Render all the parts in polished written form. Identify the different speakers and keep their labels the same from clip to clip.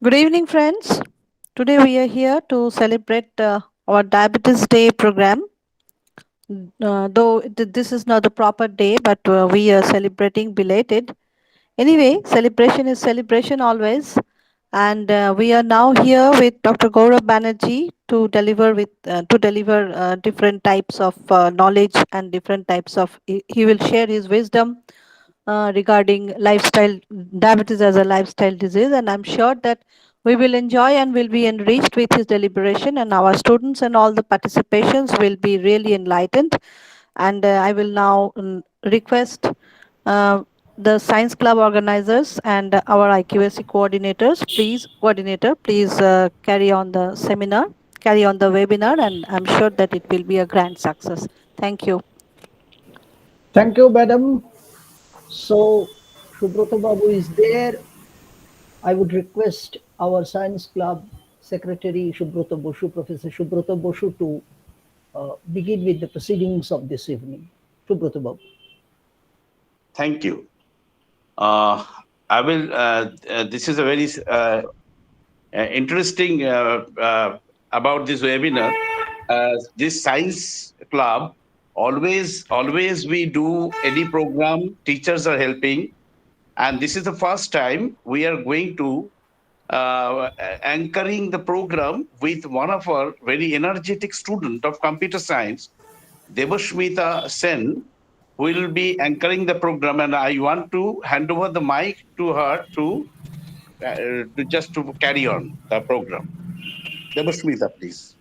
Speaker 1: Good evening, friends. Today we are here to celebrate our Diabetes Day program. Though this is not the proper day, but we are celebrating belated. Anyway, celebration is celebration always. And we are now here with Dr. Gaurav Banerjee to deliver different types of knowledge and different types of. He will share his wisdom regarding lifestyle diabetes as a lifestyle disease, and I'm sure that we will enjoy and will be enriched with his deliberation, and our students and all the participations will be really enlightened. And I will now request uh, the science club organizers and our IQSC coordinators, please carry on the seminar, carry on the webinar, and I'm sure that it will be a grand success. Thank you.
Speaker 2: Thank you, madam. So, Shubhrata Babu is there. I would request our science club secretary, Shubhrata Boshu, Professor Shubhrata Boshu, to begin with the proceedings of this evening. Shubhrata Babu.
Speaker 3: Thank you. Uh, I will. This is a very interesting about this webinar. This science club always we do any program. Teachers are helping, and this is the first time we are going to anchoring the program with one of our very energetic student of computer science, Debashmita Sen, will be anchoring the program, and I want to hand over the mic to her to carry on the program. Debashmita, please.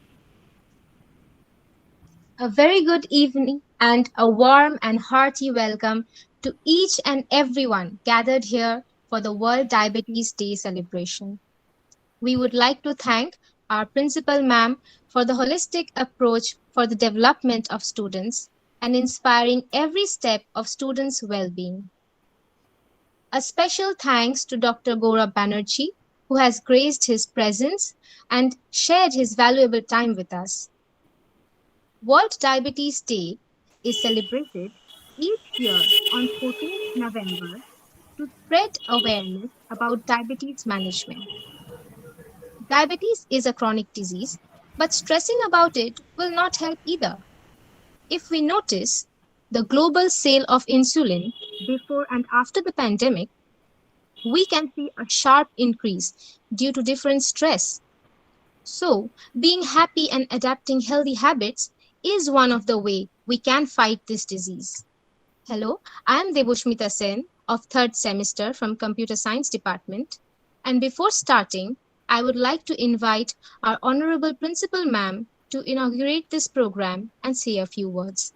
Speaker 4: A very good evening and a warm and hearty welcome to each and everyone gathered here for the World Diabetes Day celebration. We would like to thank our principal ma'am for the holistic approach for the development of students and inspiring every step of students' well-being. A special thanks to Dr. Gaurav Banerjee, who has graced his presence and shared his valuable time with us. World Diabetes Day is celebrated each year on 14th November to spread awareness about diabetes management. Diabetes is a chronic disease, but stressing about it will not help either. If we notice the global sale of insulin before and after the pandemic, we can see a sharp increase due to different stress. So, being happy and adapting healthy habits is one of the way we can fight this disease. Hello, I am Debushmita Sen of 3rd semester from Computer Science Department. And before starting, I would like to invite our Honorable Principal Ma'am to inaugurate this program and say a few words.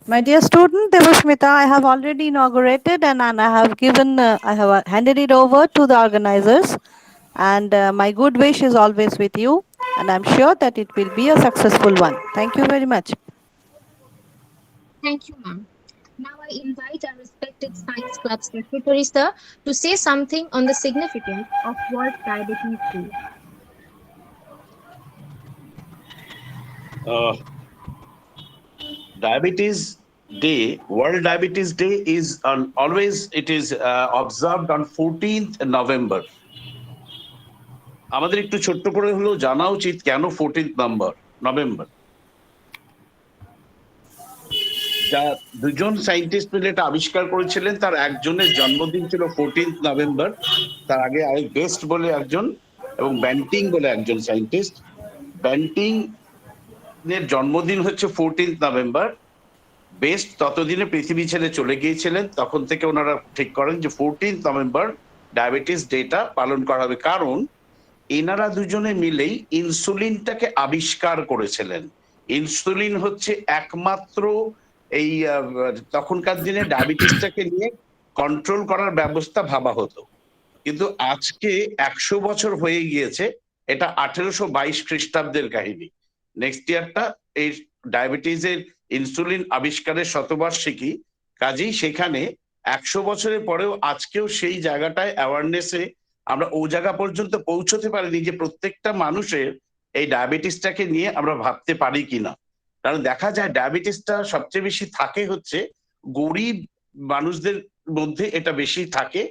Speaker 1: My dear student Devashmita, I have already inaugurated and I have handed it over to the organizers, and my good wish is always with you, and I'm sure that it will be a successful one. Thank you very much.
Speaker 4: Thank you, ma'am. Now I invite our respected Science Club Secretary, sir, to say something on the significance of World Diabetes Day.
Speaker 3: Uh, Diabetes Day, World Diabetes Day is on always it is observed on 14th November. আমাদের একটু ছোট্ট করে হলেও জানা উচিত কেন 14th November. যা দুজন সায়েন্টিস্ট মিলে এটা আবিষ্কার করেছিলেন, তার একজনের জন্মদিন ছিল 14th নভেম্বর। তার আগে আরেক বেস্ট বলে একজন এবং ব্যান্টিং বলে একজন সায়েন্টিস্ট। ব্যান্টিং এর জন্মদিন হচ্ছে 14th নভেম্বর। বেস্ট ততদিনে পৃথিবী ছেড়ে চলে গিয়েছিলেন, তখন থেকে ওনারা ঠিক করেন যে 14th নভেম্বর ডায়াবেটিস ডেটা পালন করা হবে, কারণ এনারা দুজনে মিলেই ইনসুলিনটাকে আবিষ্কার করেছিলেন। ইনসুলিন হচ্ছে একমাত্র এই তখনকার দিনে ডায়াবেটিসটাকে নিয়ে কন্ট্রোল করার ব্যবস্থা ভাবা হতো, কিন্তু আজকে 100 বছর হয়ে গিয়েছে। এটা 1822 খ্রিস্টাব্দের কাহিনী। নেক্সট ইয়ারটা এই ডায়াবেটিসের ইনসুলিন আবিষ্কারের শতবার্ষিকী, কাজেই সেখানে 100 বছরের পরেও আজকেও সেই জায়গাটায় অ্যাওয়ারনেসে আমরা ও জায়গা পর্যন্ত পৌঁছতে পারিনি যে প্রত্যেকটা মানুষের এই ডায়াবেটিসটাকে নিয়ে আমরা ভাবতে পারি কিনা। কারণ দেখা যায় ডায়াবেটিসটা সবচেয়ে বেশি থাকে হচ্ছে গরিব মানুষদের মধ্যে এটা বেশি থাকে।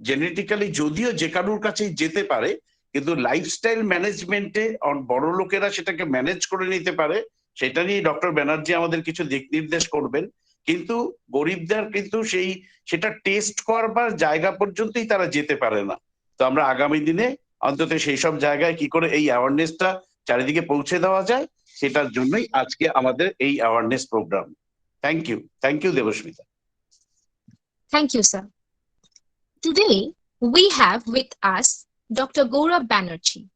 Speaker 3: জেনেটিক্যালি যদিও যে কারোর কাছেই যেতে পারে, কিন্তু লাইফস্টাইল ম্যানেজমেন্টে বড় লোকেরা সেটাকে ম্যানেজ করে নিতে পারে, সেটা নিয়ে ডক্টর ব্যানার্জি আমাদের কিছু দিক নির্দেশ করবেন। কিন্তু গরিবদের কিন্তু সেটা টেস্ট করবার জায়গা পর্যন্তই তারা যেতে পারে না। তো আমরা আগামী দিনে অন্তত সেই সব জায়গায় কি করে এই অ্যাওয়ারনেসটা চারিদিকে পৌঁছে দেওয়া যায়, সেটার জন্যই আজকে আমাদের এই awareness program. Thank you Debasmita.
Speaker 4: Thank you, sir. Today, we have with us Dr. Gaurav Banerjee,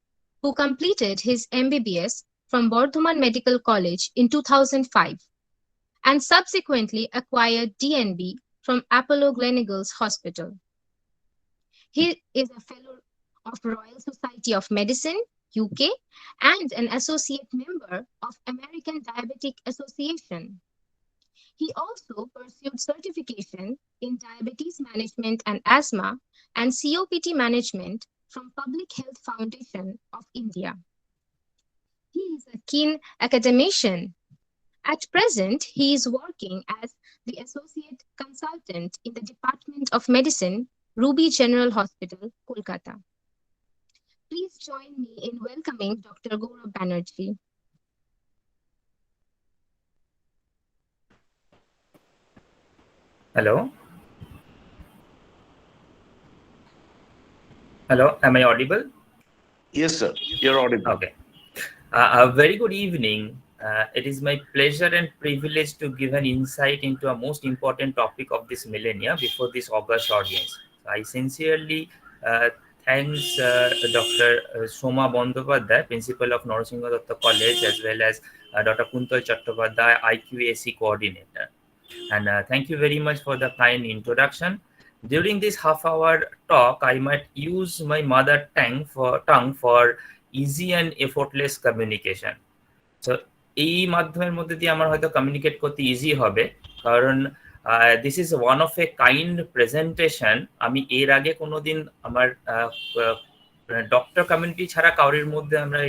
Speaker 4: who completed his MBBS from Bardhaman Medical College in 2005 and subsequently acquired DNB from Apollo Gleneagles Hospital. He is a fellow of Royal Society of Medicine, UK, and an associate member of American Diabetic Association. He also pursued certification in diabetes management and asthma and COPD management from Public Health Foundation of India. He is a keen academician. At present, he is working as the associate consultant in the Department of Medicine, Ruby General Hospital, Kolkata. Please join me in welcoming Dr. Gaurav Banerjee.
Speaker 5: Hello. Hello, am I audible?
Speaker 3: Yes, sir. You're audible.
Speaker 5: Okay. A very good evening. It is my pleasure and privilege to give an insight into a most important topic of this millennia before this august audience. I sincerely thanks Dr. Soma Bandyopadhyay, Principal of Narasingha Datta College, as well as Dr. Kuntol Chattopadhyay, IQAC Coordinator. And thank you very much for the kind introduction. During this half-hour talk, I might use my mother tongue for easy and effortless communication. So এই মাধ্যমের মধ্যে দিয়ে আমার হয়তো communicate করতে easy হবে, কারণ this is one of a kind presentation. আমি এর আগে কোনোদিন আমার ডক্টর কমিউনিটি ছাড়া কারোর মধ্যে আমরা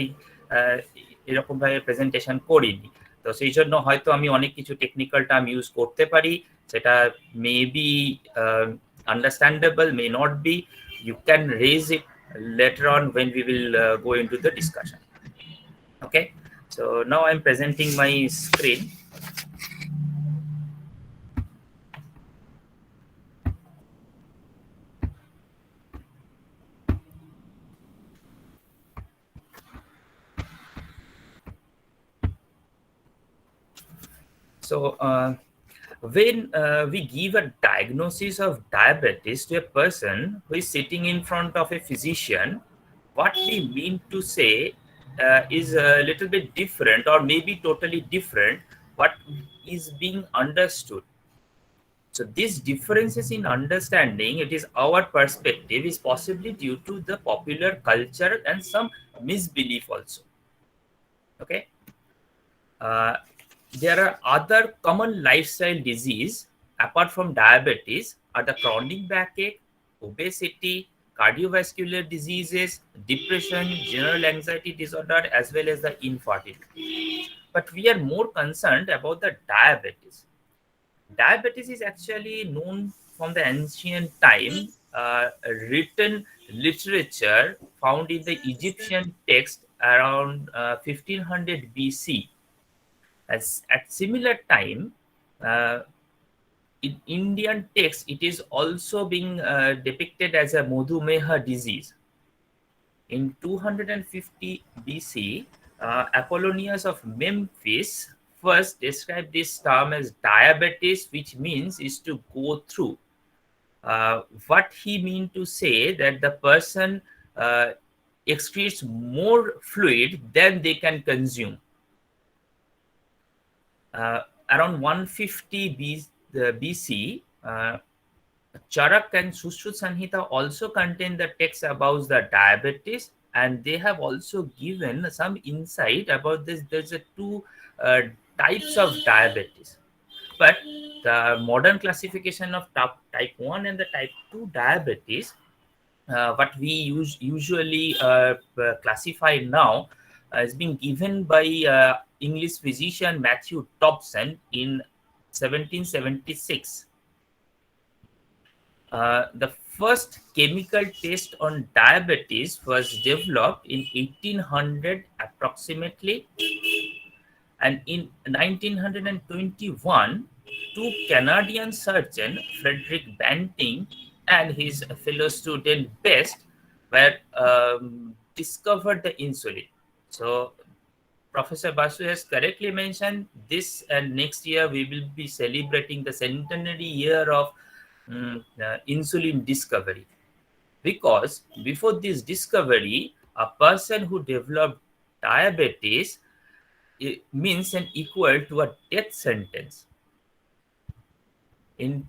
Speaker 5: এরকম ভাবে প্রেজেন্টেশন করিনি। তো সেই জন্য হয়তো আমি অনেক কিছু টেকনিক্যাল টার্ম ইউজ করতে পারি, সেটা may be understandable, may not be. You can raise it later on when we will go into the discussion. Okay, so now I'm presenting my screen. So when we give a diagnosis of diabetes to a person who is sitting in front of a physician, what we mean to say is a little bit different, or maybe totally different what is being understood. So these differences in understanding, it is our perspective, is possibly due to the popular culture and some misbelief also. Okay. There are other common lifestyle disease apart from diabetes are the chronic backache, obesity, cardiovascular diseases, depression, general anxiety disorder, as well as the infertility. But we are more concerned about the diabetes. Diabetes is actually known from the ancient time, written literature found in the Egyptian text around 1500 BC. At similar time, in Indian text, it is also being depicted as a Madhumeha disease. In 250 BC, Apollonius of Memphis first described this term as diabetes, which means is to go through. What he mean to say that the person excretes more fluid than they can consume. Around 150 BC, Charak and Sushruta Sanhita also contain the text about the diabetes, and they have also given some insight about this. There's two types of diabetes, but the modern classification of type 1 and the type 2 diabetes, what we usually classify now, is being given by English physician Matthew Dobson in 1776. The first chemical test on diabetes was developed in 1800 approximately, and in 1921, two Canadian surgeon, Frederick Banting and his fellow student Best, were discovered the insulin. So Professor Basu has correctly mentioned this, and next year we will be celebrating the centenary year of insulin discovery. Because before this discovery, a person who developed diabetes, it means an equal to a death sentence. In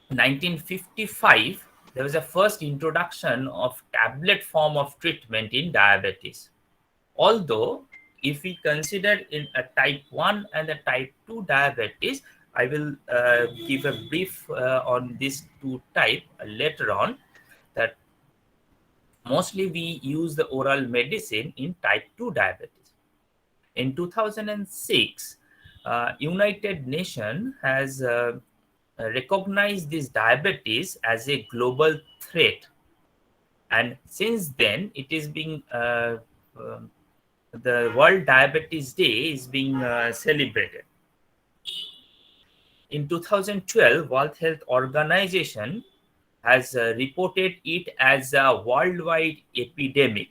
Speaker 5: 1955, there was a first introduction of tablet form of treatment in diabetes. Although, if we consider in a type 1 and a type 2 diabetes, I will give a brief on these two type later on, that mostly we use the oral medicine in type 2 diabetes. In 2006, United Nations has recognized this diabetes as a global threat, and since then it is being the World Diabetes Day is being celebrated. In 2012, World Health Organization has reported it as a worldwide epidemic,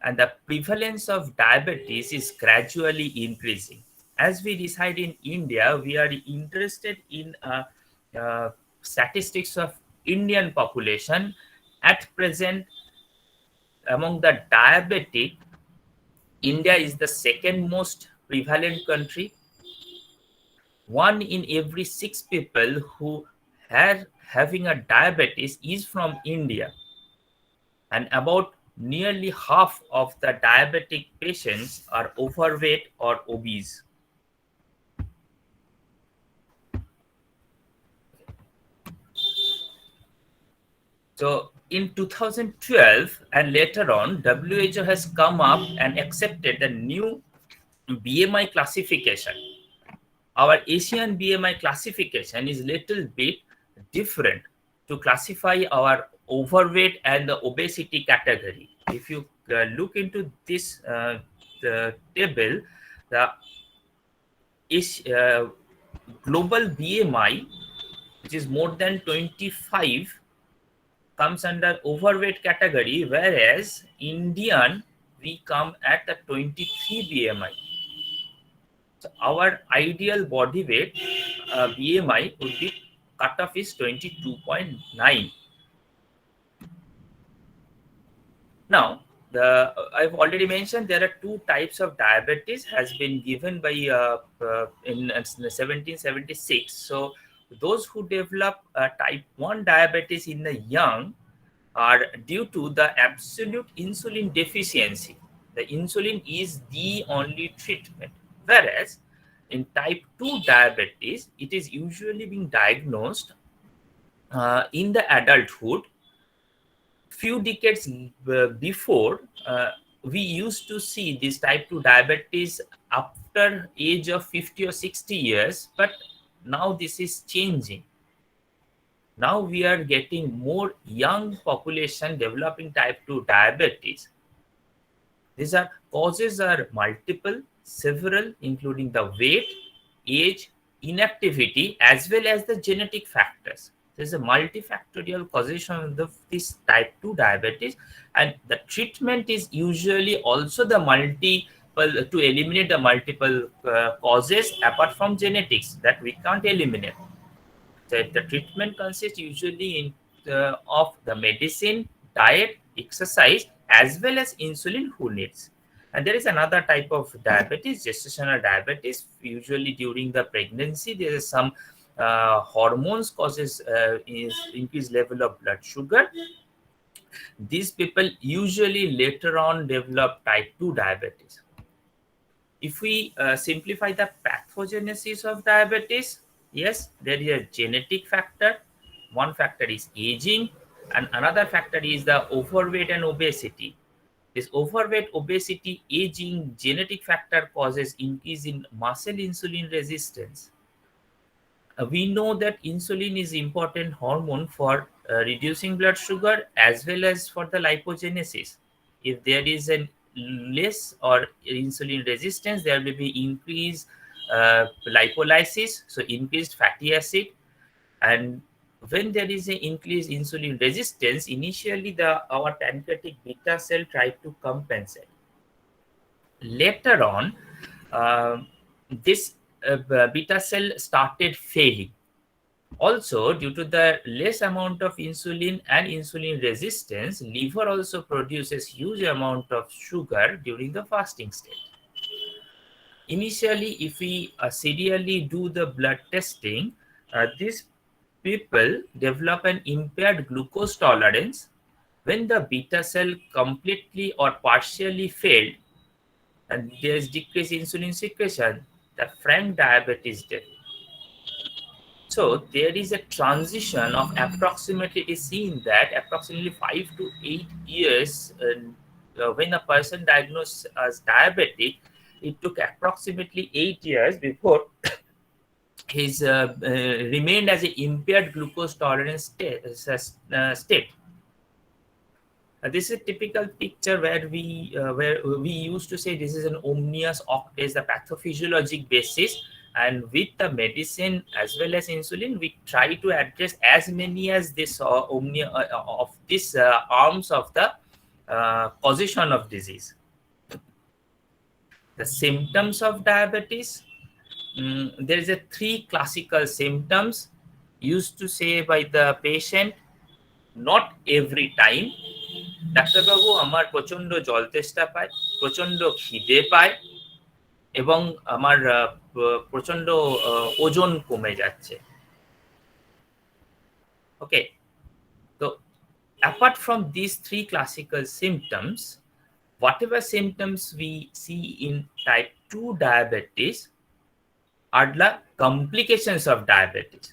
Speaker 5: and the prevalence of diabetes is gradually increasing. As we reside in India, we are interested in statistics of Indian population. At present, among the diabetic, India is the second most prevalent country. 1 in every 6 people who are having a diabetes is from India, and about nearly half of the diabetic patients are overweight or obese. So in 2012 and later on, WHO has come up and accepted the new BMI classification. Our Asian BMI classification is little bit different to classify our overweight and the obesity category. If you look into this the table, the global BMI, which is more than 25, comes under overweight category, whereas Indian, we come at the 23 BMI. So our ideal body weight BMI would be cutoff is 22.9. Now, I've already mentioned there are two types of diabetes has been given by in 1776. So those who develop type 1 diabetes in the young are due to the absolute insulin deficiency. The insulin is the only treatment, whereas in type 2 diabetes, it is usually being diagnosed in the adulthood. Few decades before, we used to see this type 2 diabetes after age of 50 or 60 years, but now this is changing. Now we are getting more young population developing type 2 diabetes. These are causes are multiple, several, including the weight, age, inactivity, as well as the genetic factors. There's a multifactorial causation of this type 2 diabetes, and the treatment is usually also the multiple to eliminate the multiple causes apart from genetics that we can't eliminate. So the treatment consists usually of the medicine, diet, exercise, as well as insulin who needs. And there is another type of diabetes, gestational diabetes. Usually during the pregnancy, there is some hormones causes increased level of blood sugar. These people usually later on develop type 2 diabetes. If we simplify the pathogenesis of diabetes, yes, there is a genetic factor. One factor is aging, and another factor is the overweight and obesity. This overweight, obesity, aging, genetic factor causes increase in muscle insulin resistance. we know that insulin is important hormone for reducing blood sugar as well as for the lipogenesis. If there is a less or insulin resistance, there will be increased lipolysis, so increased fatty acid. And when there is an increased insulin resistance, initially our pancreatic beta cell tried to compensate. Later on, this beta cell started failing. Also, due to the less amount of insulin and insulin resistance, liver also produces huge amount of sugar during the fasting state. Initially, if we serially do the blood testing, these people develop an impaired glucose tolerance. When the beta cell completely or partially failed and there is decreased insulin secretion, the frank diabetes death. So there is a transition of approximately, it is seen that approximately 5 to 8 years when a person diagnosed as diabetic, it took approximately 8 years before his remained as an impaired glucose tolerance state. This is a typical picture where we used to say this is an omnious octase, the pathophysiologic basis, and with the medicine as well as insulin, we try to address as many as this of these arms of the causation of disease. The symptoms of diabetes. There is a 3 classical symptoms used to say by the patient, not every time. ডাক্তারবাবু আমার প্রচন্ড জল তেষ্টা পায়, প্রচন্ড খিদে পায় এবং আমার প্রচন্ড ওজন কমে যাচ্ছে। Okay, so apart from these 3 classical symptoms, whatever symptoms we see in type 2 diabetes are the complications of diabetes,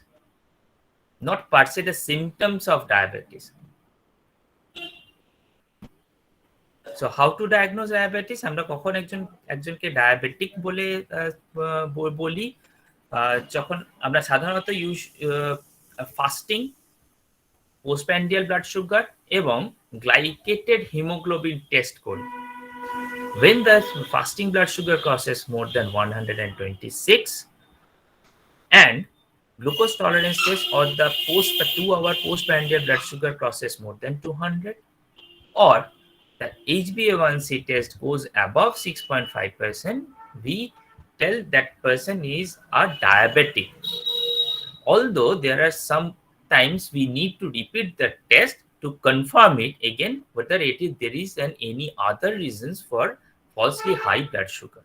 Speaker 5: not per se the symptoms of diabetes. So how to diagnose diabetes? আমরা কখন একজনকে diabetic বলে বলি যখন আমরা সাধারণত fasting, postprandial blood sugar এবং glycated haemoglobin test করি। When the fasting blood sugar crosses more than 126 and glucose tolerance test or the 2-hour postprandial blood sugar crosses more than 200, or the HbA1c test goes above 6.5%, we tell that person is a diabetic. Although there are some times we need to repeat the test to confirm it again whether there is any other reasons for falsely high blood sugar.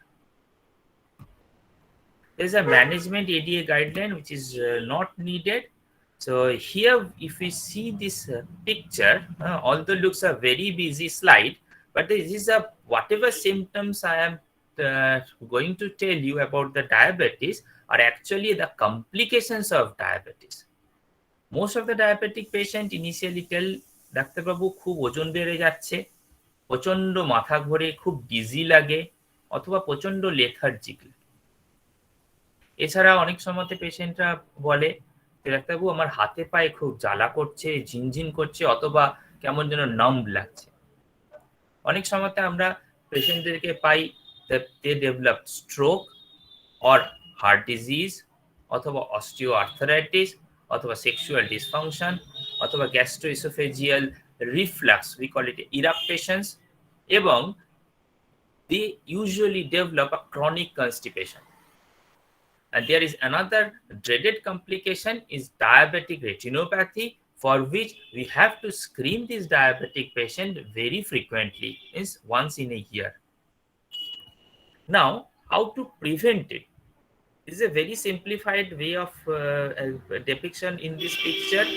Speaker 5: There is a management ADA guideline which is not needed. So here, if we see this picture, although looks a very busy slide, but this is whatever symptoms I am going to tell you about the diabetes are actually the complications of diabetes. Most of the diabetic patient initially tell, ডাক্তারবাবু খুব ওজন বেড়ে যাচ্ছে, প্রচন্ড মাথা ঘোরে, খুব DG লাগে অথবা প্রচন্ড লেথার্জিক। এছাড়া অনেক সময় পেশেন্টরা বলে ডাক্তারবাবু আমার হাতে পায়ে খুব জ্বালা করছে, ঝিনঝিন করছে অথবা কেমন যেন নাম্ব লাগছে। অনেক সময় আমরা পেশেন্টদেরকে পাই they develop stroke or heart disease অথবা অস্টিওআর্থারাইটিস অথবা সেক্সুয়াল ডিসফাংশন অথবা gastroesophageal reflux, we call it eructations, এবং they usually develop a chronic constipation. And there is another dreaded complication is diabetic retinopathy, for which we have to screen this diabetic patient very frequently, is once in a year. Now, how to prevent it? This is a very simplified way of depiction in this picture.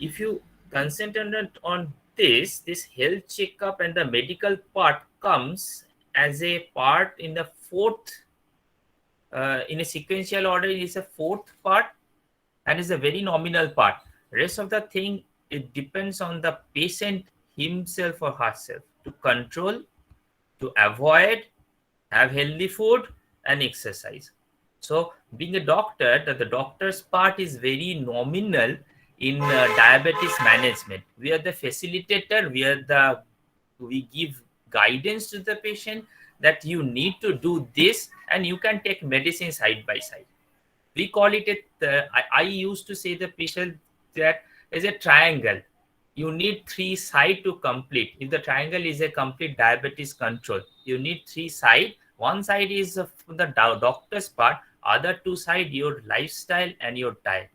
Speaker 5: If you concentrate on this health checkup and the medical part comes as a part in the 4th in a sequential order. It is a 4th part and is a very nominal part. Rest of the thing, it depends on the patient himself or herself to control, to avoid, have healthy food and exercise. So being a doctor, the doctor's part is very nominal in diabetes management. We are the facilitator, we give guidance to the patient that you need to do this and you can take medicine side by side. We call it I used to say the patient that is a triangle. You need three sides to complete. If the triangle is a complete diabetes control, you need three sides. One side is the doctor's part, other two side your lifestyle and your diet.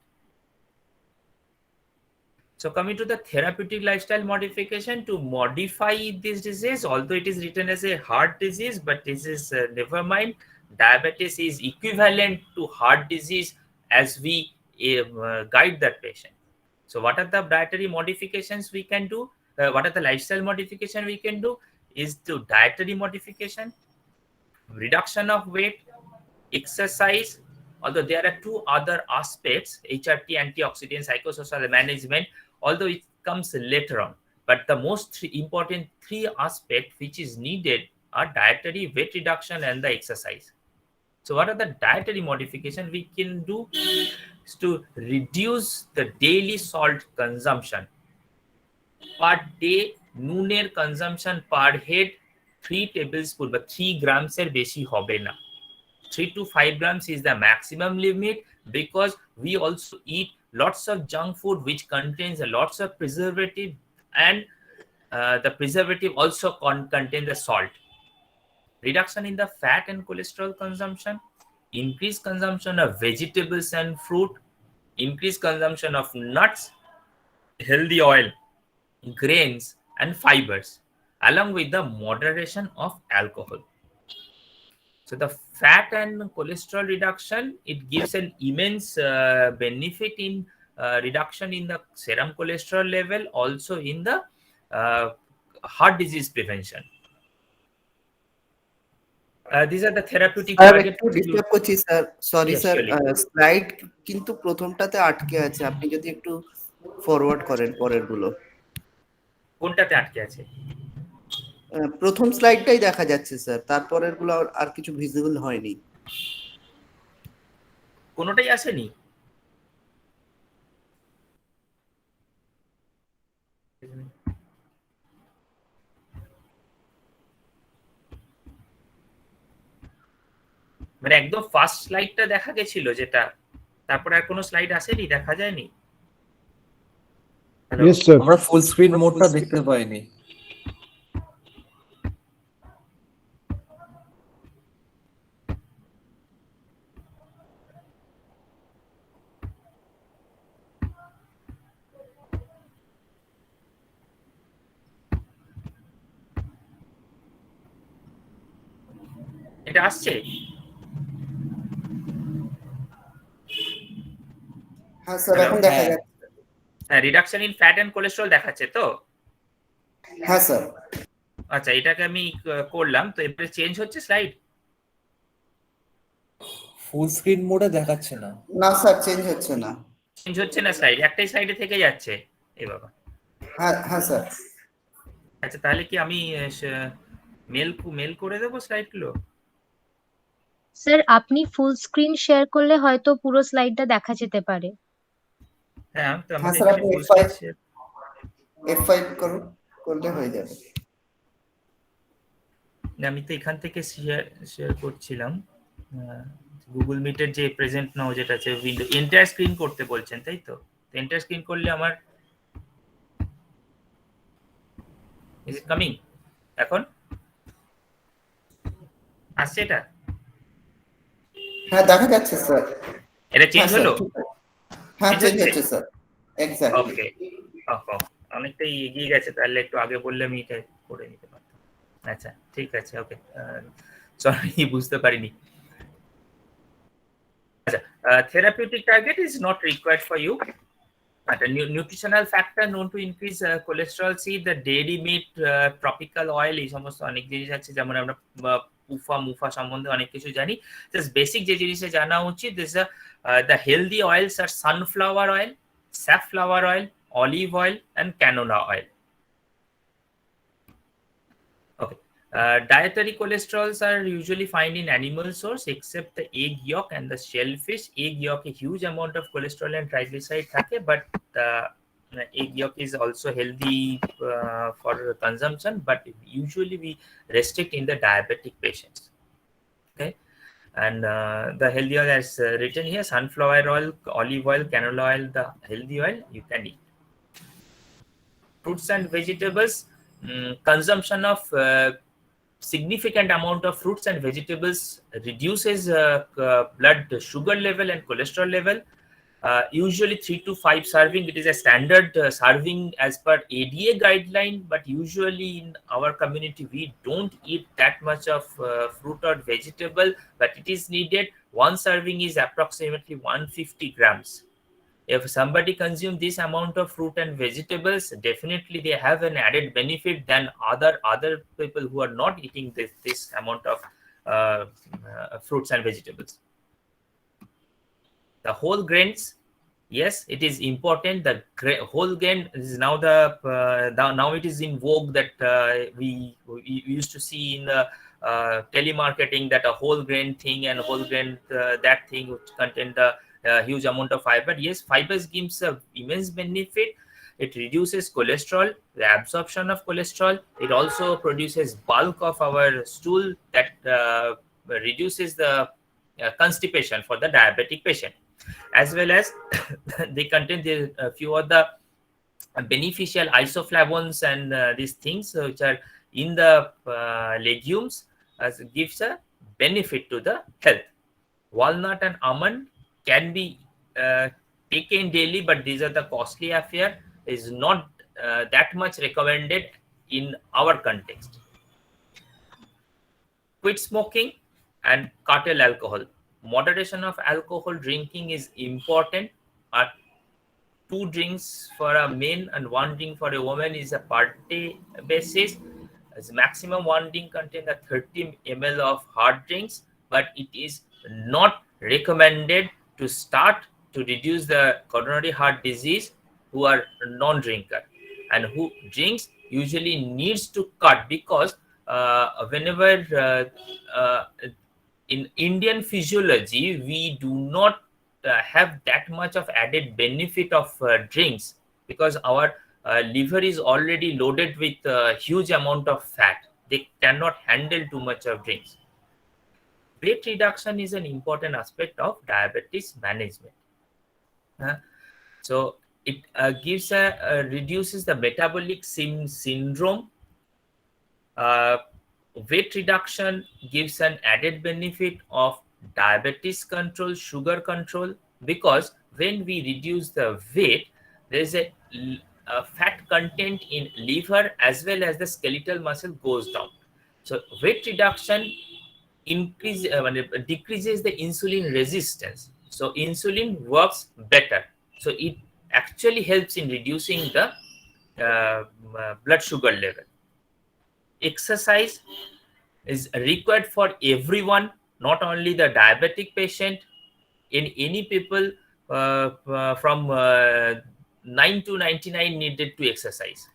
Speaker 5: So coming to the therapeutic lifestyle modification to modify this disease, although it is written as a heart disease, but this is never mind. Diabetes is equivalent to heart disease as we guide that patient. So what are the dietary modifications we can do? What are the lifestyle modification we can do? Is to dietary modification, reduction of weight, exercise. Although there are two other aspects, HRT, antioxidant, psychosocial management, although it comes later on. But the most important three aspects which is needed are dietary, weight reduction, and the exercise. So what are the dietary modifications we can do? Is to reduce the daily salt consumption. Per day, নুনের consumption per head 3 tablespoon, but 3 grams এর বেশি হবে না. 3 to 5 grams is the maximum limit because we also eat lots of junk food which contains lots of preservative, and the preservative also contains the salt. Reduction in the fat and cholesterol consumption, increased consumption of vegetables and fruit, increased consumption of nuts, healthy oil, grains and fibers, along with the moderation of alcohol. So the fat and cholesterol reduction, it gives an immense benefit in reduction in the serum cholesterol level, also in the heart disease prevention. These are the therapeutic targets.
Speaker 6: একটু disturb করছি sir, sorry
Speaker 5: Yes,
Speaker 6: sir,
Speaker 5: surely.
Speaker 6: Slide কিন্তু প্রথমটাতে আটকে আছে, আপনি যদি একটু forward করেন পরের গুলো।
Speaker 5: কোনটাতে আটকে আছে?
Speaker 6: প্রথম স্লাইডটাই দেখা যাচ্ছে স্যার, তারপরের গুলো আর কিছু ভিজিবল হয়নি।
Speaker 5: কোনটাই আসেনি? মানে একদম ফার্স্ট স্লাইডটা দেখা গেছিল যেটা, তারপর আর কোনো স্লাইড আসেনি, দেখা যায়নি?
Speaker 7: Yes, sir.
Speaker 8: আমরা ফুল স্ক্রিন মোডটা দেখতে পাইনি।
Speaker 5: এটা আসছে?
Speaker 6: হ্যাঁ স্যার, এখন দেখা যাচ্ছে।
Speaker 5: হ্যাঁ, reduction in fat and cholesterol দেখাচ্ছে তো?
Speaker 6: হ্যাঁ স্যার।
Speaker 5: আচ্ছা, এটাকে আমি করলাম, তো এবারে চেঞ্জ হচ্ছে স্লাইড?
Speaker 8: ফুল স্ক্রিন মোডে দেখাচ্ছে না।
Speaker 6: না স্যার, চেঞ্জ হচ্ছে না।
Speaker 5: চেঞ্জ হচ্ছে না স্লাইড, একটাই সাইডে থেকে যাচ্ছে। এই বাবা।
Speaker 6: হ্যাঁ হ্যাঁ স্যার।
Speaker 5: আচ্ছা, তাহলে কি আমি মেল করে দেবো স্লাইডগুলো?
Speaker 4: স্যার, আপনি ফুল স্ক্রিন শেয়ার করলে হয়তো পুরো স্লাইডটা দেখা যেতে পারে।
Speaker 5: হ্যাঁ, তো
Speaker 6: হ্যাঁ
Speaker 5: আমাদের
Speaker 6: স্যার,
Speaker 5: এখানে
Speaker 6: আপনি
Speaker 5: full screen share-
Speaker 6: F5 করুন, করলে হয়ে যাবে।
Speaker 5: না, আমি তো এখান থেকে শেয়ার করছিলাম। গুগল মিটের যে প্রেজেন্ট নাও যেটা আছে, উইন্ডো এন্টায়ার স্ক্রিন করতে বলছেন, তাই তো? এন্টায়ার স্ক্রিন করলে আমার ইজ ইট কামিং? এখন আসছে এটা?
Speaker 6: হ্যাঁ দেখা যাচ্ছে স্যার।
Speaker 5: এটা চেঞ্জ হলো?
Speaker 6: হ্যাঁ
Speaker 5: Change
Speaker 6: চেঞ্জ
Speaker 5: হচ্ছে?
Speaker 6: হচ্ছে স্যার, এক্স্যাক্টলি।
Speaker 5: ওকে, অনেকটাই এগিয়ে গেছে, তাহলে একটু আগে বললে আমি এটা করে নিতে পারতাম। আচ্ছা, ঠিক আছে, ওকে, সরি, বুঝতে পারিনি। আচ্ছা, therapeutic target is not required for you. But a nutritional factor known to increase cholesterol, see the dairy meat, tropical oil, এই সমস্ত অনেক জিনিস আছে, যেমন আমরা মুফা সম্বন্ধে অনেক কিছু জানি। জাস্ট বেসিক যে জিনিসটা জানা উচিত, the healthy oils are sunflower oil, safflower oil, olive oil and canola oil. Okay, Dietary cholesterols are usually found in animal source except the egg yolk and the shellfish. Egg yolk a huge amount of cholesterol and triglyceride থাকে, but egg yolk is also healthy for consumption, but usually we restrict in the diabetic patients. Okay, and the healthy oil as written here: sunflower oil, olive oil, canola oil, the healthy oil you can eat. Fruits and vegetables, consumption of significant amount of fruits and vegetables reduces blood sugar level and cholesterol level. Usually 3 to 5 serving, it is a standard serving as per ADA guideline, but usually in our community we don't eat that much of fruit or vegetable, but it is needed. One serving is approximately 150 grams. If somebody consumes this amount of fruit and vegetables, definitely they have an added benefit than other people who are not eating this amount of fruits and vegetables. The whole grains, yes, it is important. The whole grain is now now it is in vogue that we used to see in the telemarketing, that a whole grain thing and whole grain that thing which contain the huge amount of fiber. Yes, fibers gives a immense benefit. It reduces cholesterol, the absorption of cholesterol. It also produces bulk of our stool that reduces the constipation for the diabetic patient, as well as they contain a few of the beneficial isoflavones and these things which are in the legumes, as it gives a benefit to the health. Walnut and almond can be taken daily, but these are the costly affair, is not that much recommended in our context. Quit smoking and curtail alcohol. Moderation of alcohol drinking is important. 2 drinks for a man and 1 drink for a woman is a per day basis. As maximum 1 drink contains 30 ml of hard drinks, but it is not recommended to start to reduce the coronary heart disease who are non-drinker, and who drinks usually needs to cut, because whenever in Indian physiology we do not have that much of added benefit of drinks, because our liver is already loaded with a huge amount of fat. They cannot handle too much of drinks. Weight reduction is an important aspect of diabetes management. So it gives reduces the metabolic syndrome. Weight reduction gives an added benefit of diabetes control, sugar control, because when we reduce the weight, there is a fat content in liver as well as the skeletal muscle goes down. So weight reduction decreases the insulin resistance. So insulin works better. So it actually helps in reducing the blood sugar level. Exercise is required for everyone, not only the diabetic patient. In any people from 9 to 99 needed to exercise.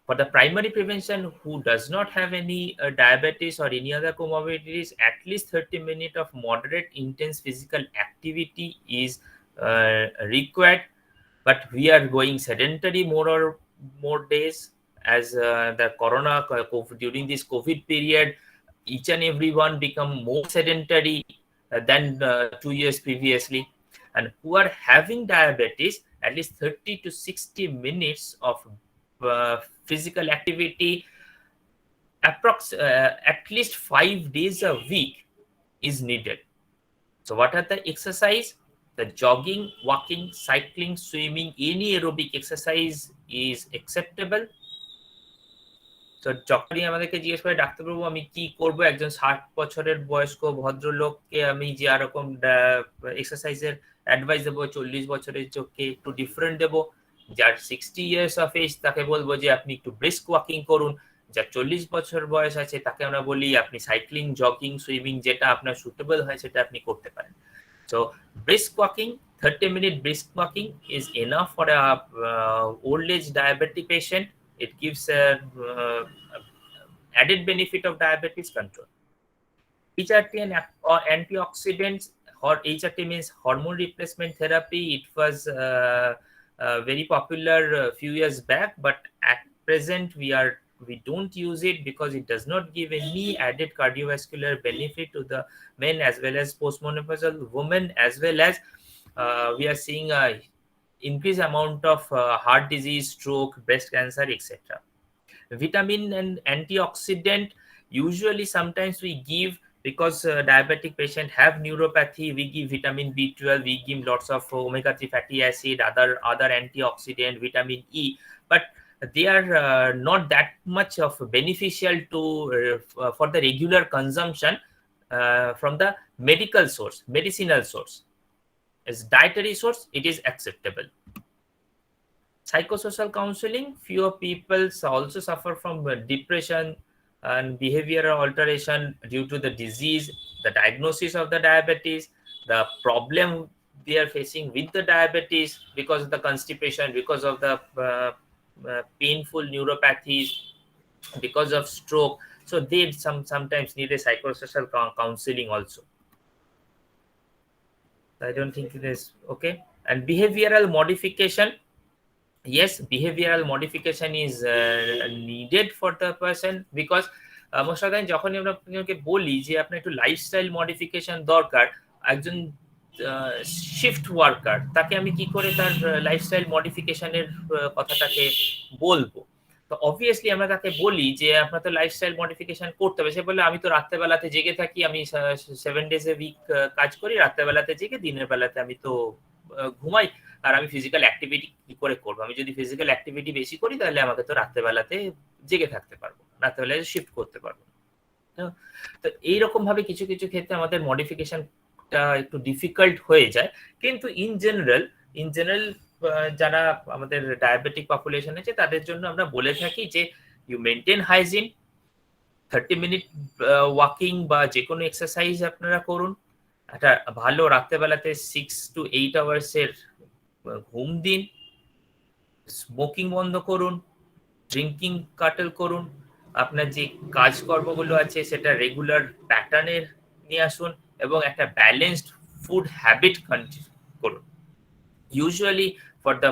Speaker 5: For the primary prevention, who does not have any diabetes or any other comorbidities, at least 30 minutes of moderate intense physical activity is required. But we are going sedentary more days, as the corona during this COVID period, each and everyone become more sedentary than 2 years previously. And who are having diabetes, at least 30 to 60 minutes of physical activity at least 5 days a week is needed. So what are the exercise? The jogging, walking, cycling, swimming, any aerobic exercise is acceptable. তো যখনই আমাদেরকে জিজ্ঞেস করে ডাক্তারবাবু আমি কি করব একজন 60 বছরের বয়স্ক ভদ্রলোককে আমি যে রকম এক্সারসাইজের অ্যাডভাইস দেবো, 40 বছরের চোখকে একটু ডিফারেন্ট দেবো। যার 60 ইয়ার্স অফ এজ তাকে বলবো যে আপনি একটু ব্রিস্ক ওয়াকিং করুন। যার 40 বছর বয়স আছে তাকে আমরা বলি আপনি সাইক্লিং, জগিং, সুইমিং যেটা আপনার সুটেবল হয় সেটা আপনি করতে পারেন। So brisk walking, 30-minute brisk walking is enough for a old age diabetic patient. It gives added benefit of diabetes control. HRT and or antioxidants, or HRT means hormone replacement therapy. It was very popular a few years back, but at present we don't use it because it does not give any added cardiovascular benefit to the men as well as postmenopausal women, as well as we are seeing a increased amount of heart disease, stroke, breast cancer, etc. Vitamin and antioxidant, usually sometimes we give, because diabetic patient have neuropathy, we give vitamin B12, we give lots of omega-3 fatty acid, other antioxidant, vitamin E, but they are not that much of beneficial to for the regular consumption from the medicinal source. As dietary source, it is acceptable. Psychosocial counseling, fewer people also suffer from depression and behavioral alteration due to the disease, the diagnosis of the diabetes, the problem they are facing with the diabetes because of the constipation, because of the painful neuropathies, because of stroke. So they sometimes need a psychosocial counseling also. I don't think it is okay. And behavioral modification, yes, behavioral modification is needed for the person, because most of the time যখন আমরা আপনাকে বলি যে আপনার একটু lifestyle modification দরকার, একজন shift worker, তাকে আমি কি করে তার লাইফস্টাইল মডিফিকেশনের কথাটাকে বলবো? তো অবভিয়াসলি আমরা তাকে বলি যে আপনার তো লাইফস্টাইল মডিফিকেশন করতে হবে। সে বলে আমি তো রাত্রেবেলাতে জেগে থাকি, আমি 7 days a week কাজ করি, রাত্রেবেলাতে জেগে, দিনের বেলাতে আমি তো ঘুমাই, আর আমি ফিজিক্যাল অ্যাক্টিভিটি কি করে করবো? আমি যদি ফিজিক্যাল অ্যাক্টিভিটি বেশি করি তাহলে আমাকে তো রাত্রেবেলাতে জেগে থাকতে পারবো, রাত্রেবেলায় শিফট করতে পারবো। তো এইরকম ভাবে কিছু কিছু ক্ষেত্রে আমাদের মডিফিকেশনটা একটু ডিফিকাল্ট হয়ে যায়। কিন্তু ইন জেনারেল যারা আমাদের ডায়াবেটিক পপুলেশন আছে তাদের জন্য আমরা বলে থাকি যে you maintain hygiene, 30 minute walking বা যে কোনো এক্সারসাইজ আপনারা করুন, একটা ভালো রাত্রেবেলাতে 6 to 8 hours এর ঘুম দিন, স্মোকিং বন্ধ করুন, ড্রিঙ্কিং কাটেল করুন, আপনার যে কাজকর্মগুলো আছে সেটা রেগুলার প্যাটার্নের নিয়ে আসুন, এবং একটা ব্যালেন্সড ফুড হ্যাবিট করুন। Usually for the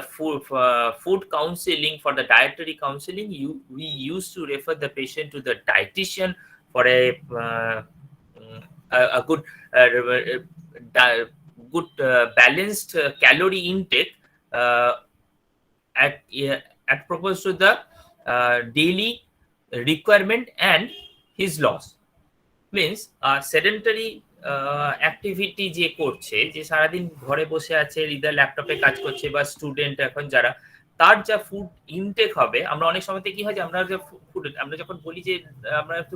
Speaker 5: food counseling, for the dietary counseling, we used to refer the patient to the dietitian for a good balanced calorie intake at proposed to the daily requirement and his loss. Means sedentary activity যে করছে, যে সারাদিন ঘরে বসে আছে, either ল্যাপটপে কাজ করছে, বা স্টুডেন্ট এখন যারা, তার যা ফুড ইনটেক হবে, আমরা অনেক সময়তে কি হয় যে আমরা যখন বলি যে আমরা একটু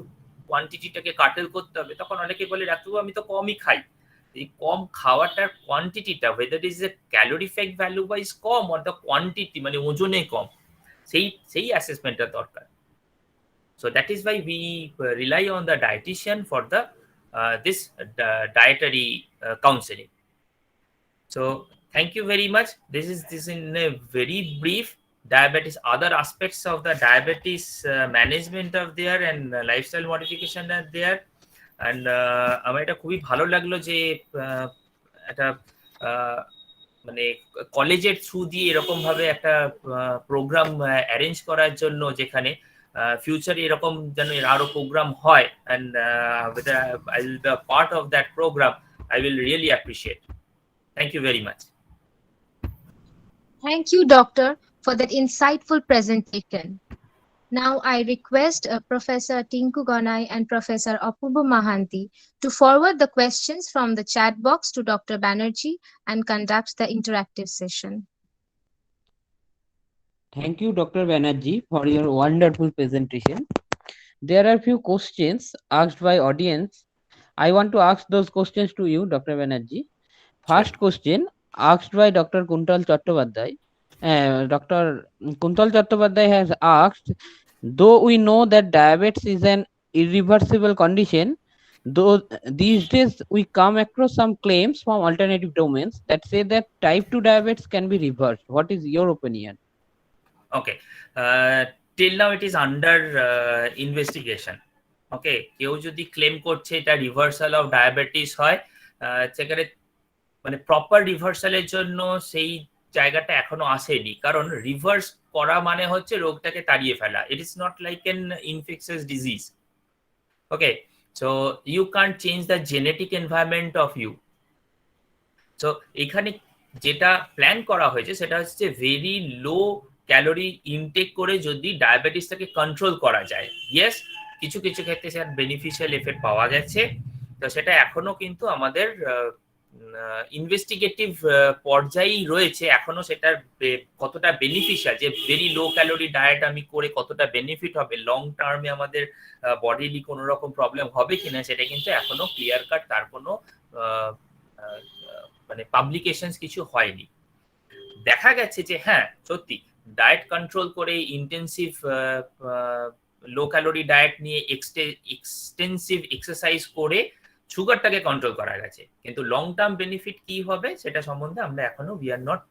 Speaker 5: কোয়ান্টিটিটাকে কাটেল করতে হবে, তখন অনেকে বলে ডাক্তারবাবু আমি তো কমই খাই। এই কম খাওয়াটার কোয়ান্টিটিটা, whether it is a calorific value wise com or the quantity মানে ওজনে কম, সেই অ্যাসেসমেন্টটা দরকার। So that is why we rely on the dietitian for the this dietary counseling. So thank you very much. This is in a very brief diabetes, other aspects of the diabetes management of there and lifestyle modification are there. And আমার এটা খুবই ভালো লাগলো যে একটা মানে কলেজের through দিয়ে এরকম ভাবে একটা প্রোগ্রাম অ্যারেঞ্জ করার জন্য, যেখানে ফিউচারে এরকম যেন আরো প্রোগ্রাম হয়, and whether I will be a part of that program, I will really appreciate. Thank you very much.
Speaker 4: Thank you, Doctor, for that insightful presentation. Now I request Professor Tinku Ganai and Professor Apurva Mahanti to forward the questions from the chat box to Dr. Banerjee and conduct the interactive session.
Speaker 7: Thank you, Dr. Banerjee, for your wonderful presentation. There are few questions asked by audience. I want to ask those questions to you, Dr. Banerjee. First question asked by Dr. Kuntal Chattopadhyay. Dr. Kuntal Chattopadhyay has asked, though we know that diabetes is an irreversible condition, though these days we come across some claims from alternative domains that say that type 2 diabetes can be reversed. What is your opinion?
Speaker 5: Okay, till now it is under investigation. ওকে, কেউ যদি claim করছে এটা reversal of diabetes হয়, সেখানে মানে proper রিভার্সালের জন্য সেই জায়গাটা এখনো আসেনি, কারণ রিভার্স করা মানে হচ্ছে রোগটাকে তাড়িয়ে ফেলা। It is not like an infectious disease. Okay, so you can't change the genetic environment of you. সো এখানে যেটা প্ল্যান করা হয়েছে সেটা হচ্ছে ভেরি লো ক্যালোরি ইনটেক করে যদি ডায়াবেটিসটাকে কন্ট্রোল করা যায়। ইয়েস, কিছু কিছু ক্ষেত্রে সেটা বেনিফিশিয়াল এফেক্ট পাওয়া গেছে, তো সেটা এখনো কিন্তু আমাদের ইনভেস্টিগেটিভ পর্যায়েই রয়েছে। এখনো সেটার কতটা বেনিফিশিয়াল, যে ভেরি লো ক্যালোরি ডায়েট আমি করে কতটা বেনিফিট হবে, লং টার্মে আমাদের বডিলি কোনো রকম প্রবলেম হবে কিনা, সেটা কিন্তু এখনো ক্লিয়ার কাট তার কোনো মানে পাবলিকেশন কিছু হয়নি। দেখা গেছে যে হ্যাঁ সত্যি ডায়েট কন্ট্রোল করে ইন্টেন্সিভ লো ক্যালোরি ডায়েট নিয়ে এক্সটেন্সিভ এক্সারসাইজ করে সুগারটাকে কন্ট্রোল করা গেছে, কিন্তু লং টার্ম বেনিফিট কি হবে সেটা সম্বন্ধে আমরা এখনো we are not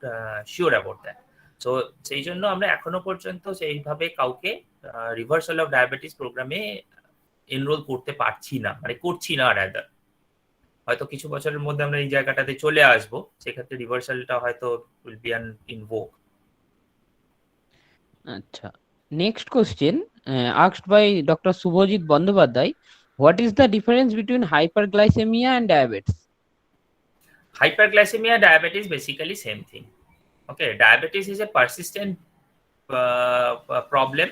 Speaker 5: sure about that. So সেই জন্য আমরা এখনো পর্যন্ত সেইভাবে কাউকে রিভার্সাল অফ ডায়াবেটিস প্রোগ্রামে এনরোল করতে পারছি না, মানে করছি না রাদার। হয়তো কিছু বছরের মধ্যে আমরা এই জায়গাটাতে চলে আসব, সেক্ষেত্রে রিভার্সালটা হয়তো উইল বি ইন ভোগ।
Speaker 7: আচ্ছা, next question asked by Dr. Subhajit Bandyopadhyay. What is the difference between hyperglycemia and diabetes?
Speaker 5: Hyperglycemia, diabetes, basically same thing. Okay, diabetes is a persistent problem.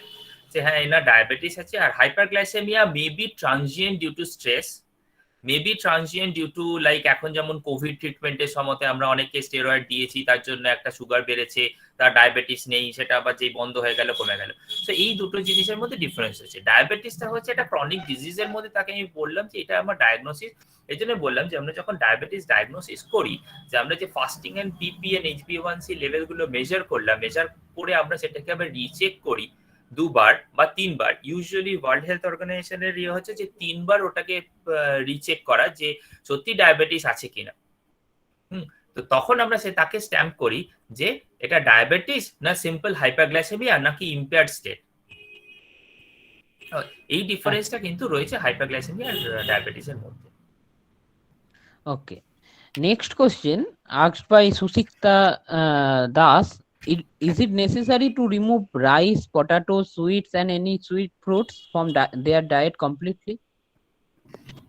Speaker 5: যে হ্যাঁ এনার ডায়াবেটিস আছে, আর hyperglycaemia may be transient due to stress, may be transient due to like এখন যেমন Covid ট্রিটমেন্টের সময়তে আমরা অনেককে স্টেরয়েড দিয়েছি, তার জন্য একটা সুগার বেড়েছে, তার ডায়াবেটিস নেই, সেটা আবার যেই বন্ধ হয়ে গেল কমে গেল। তো এই দুটো জিনিসের মধ্যে ডিফারেন্স হচ্ছে। ডায়াবেটিসটা হচ্ছে একটা ক্রনিক ডিজিজের মধ্যে, তাকে আমি বললাম যে এটা আমার ডায়াগনোসিস, এই জন্য বললাম যে আমরা যখন ডায়াবেটিস ডায়াগনোসিস করি, যে আমরা যে fasting and PP and HbA1c লেভেলগুলো মেজার করলাম, মেজার করে আমরা সেটাকে আবার রিচেক করি 2 বার বা 3 বার। ইউজুয়ালি ওয়ার্ল্ড হেলথ অর্গানাইজেশনের ইয়ে হচ্ছে যে 3 বার ওটাকে রিচেক করা যে সত্যি ডায়াবেটিস আছে কিনা। তো তখন আমরা তাকে স্ট্যাম্প করি যে এটা ডায়াবেটিস না সিম্পল হাইপারগ্লাইসেমিয়া নাকি ইম্পেয়ার্ড স্টেট। এই ডিফারেন্সটা কিন্তু রয়েছে হাইপারগ্লাইসেমিয়া আর ডায়াবেটিসের মধ্যে।
Speaker 7: Okay, next question asked by Susikta Das. Is it necessary to remove rice, potatoes, sweets and any sweet fruits from their diet completely?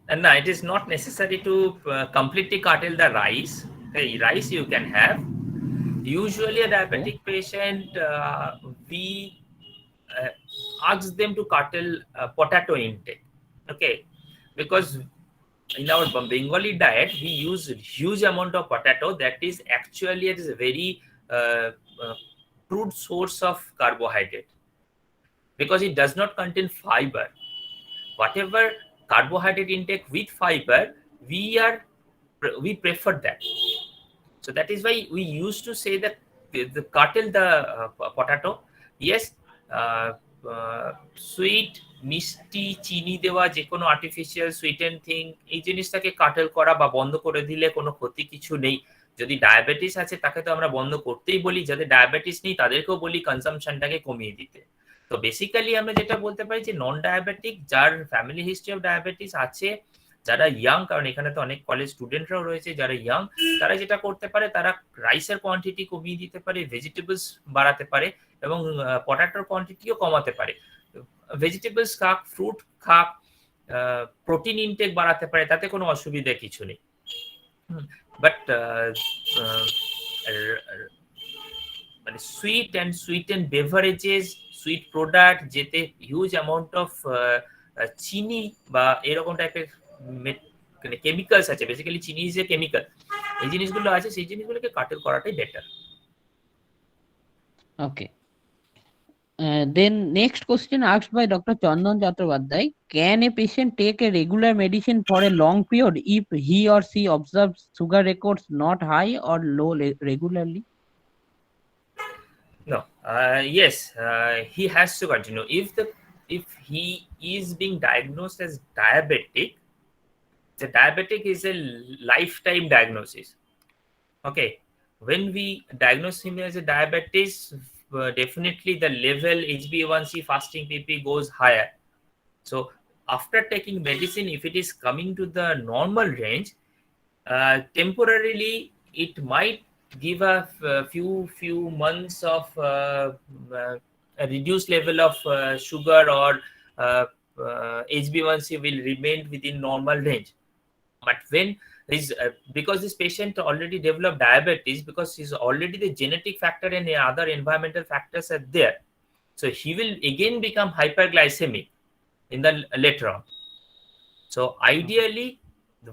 Speaker 5: And no, it is not necessary to completely curtail the rice. Hey, rice you can have. Usually a diabetic patient, we ask them to curtail potato intake. Okay, because in our Bengali diet we use huge amount of potato. That is actually, it is a very crude source of carbohydrate, because it does not contain fiber. Whatever carbohydrate intake with fiber, we prefer that. So that is why we used to say that the curtail the potato. Yes, sweet, মিষ্টি, চিনি দেওয়া যে কোনো artificial sweeten thing, এই জিনিসটাকে কাটেল করা বা বন্ধ করে দিলে কোনো ক্ষতি কিছু নেই। যদি ডায়াবেটিস আছে তাকে তো আমরা বন্ধ করতেই বলি, যাদের ডায়াবেটিস নেই তাদেরকেও বলি কনসামশনটাকে কমিয়ে দিতে। তো বেসিক্যালি আমরা যেটা বলতে পারি যে নন ডায়াবেটিক, যার ফ্যামিলি হিস্ট্রি অফ ডায়াবেটিস আছে, যারা ইয়াং, কারণ এখানে তো অনেক কলেজ স্টুডেন্টরাও রয়েছে যারা ইয়াং, তারা যেটা করতে পারে তারা রাইসের কোয়ান্টিটি কমিয়ে দিতে পারে, ভেজিটেবলস বাড়াতে পারে এবং পটাটোর কোয়ান্টিটিও কমাতে পারে। ভেজিটেবলস খাক, ফ্রুট খাক, প্রোটিন ইনটেক বাড়াতে পারে, তাতে কোনো অসুবিধা কিছু নেই। বাট মানে sweet and sweet and beverages, sweet product যেতে হিউজ অ্যামাউন্ট অফ চিনি বা এরকম টাইপের কেমিক্যালস আছে, বেসিক্যালি চিনি যে কেমিক্যাল, এই জিনিসগুলো আছে, সেই জিনিসগুলোকে কাটেল করাটাই better.
Speaker 7: Okay. Then next question asked by Dr. Chandan Chattopadhyay. Can a patient take a regular medicine for a long period if he or she observes sugar records not high or low regularly?
Speaker 5: No. Yes, he has to continue. If he is being diagnosed as diabetic, the diabetic is a lifetime diagnosis. Okay. When we diagnose him as a diabetes, definitely the level HbA1c, fasting PP goes higher. So after taking medicine, if it is coming to the normal range, temporarily it might give a few months of a reduced level of sugar, or HbA1c will remain within normal range. But when because this patient already developed diabetes, because he's already the genetic factor and the other environmental factors are there, so he will again become hyperglycemic in the later on. So ideally,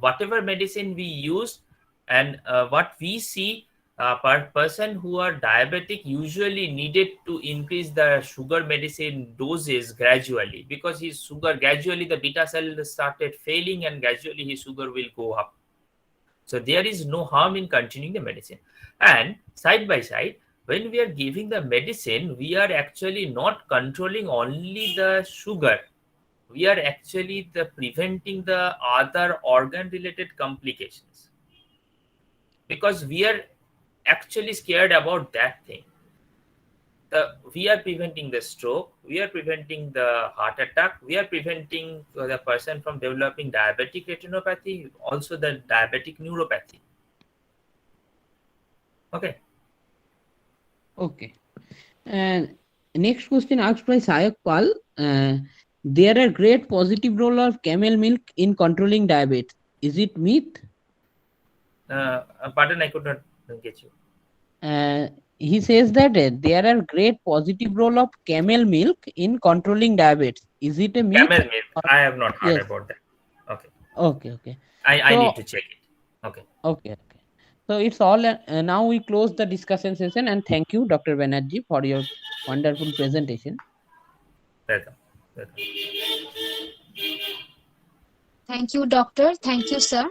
Speaker 5: whatever medicine we use, and what we see, per person who are diabetic usually needed to increase the sugar medicine doses gradually, because his sugar gradually, the beta cell started failing, and gradually his sugar will go up. So there is no harm in continuing the medicine. And side by side, when we are giving the medicine, we are actually not controlling only the sugar. We are actually preventing the other organ related complications, because we are actually scared about that thing. We are preventing the stroke, we are preventing the heart attack, we are preventing the person from developing diabetic retinopathy, also the diabetic neuropathy. Okay.
Speaker 7: Okay. And next question asked by Sayak Pal. There are great positive role of camel milk in controlling diabetes. Is it myth?
Speaker 5: Pardon, I could not get you.
Speaker 7: He says that there are great positive role of camel milk in controlling diabetes. Is it a myth?
Speaker 5: Camel milk, I have not heard
Speaker 7: Yes.
Speaker 5: about that. Okay.
Speaker 7: Okay.
Speaker 5: I need to check it. Okay.
Speaker 7: Okay. So it's all. Now we close the discussion session, and thank you, Dr. Banerjee, for your wonderful presentation.
Speaker 5: Welcome.
Speaker 4: Thank you, Doctor. Thank you, sir.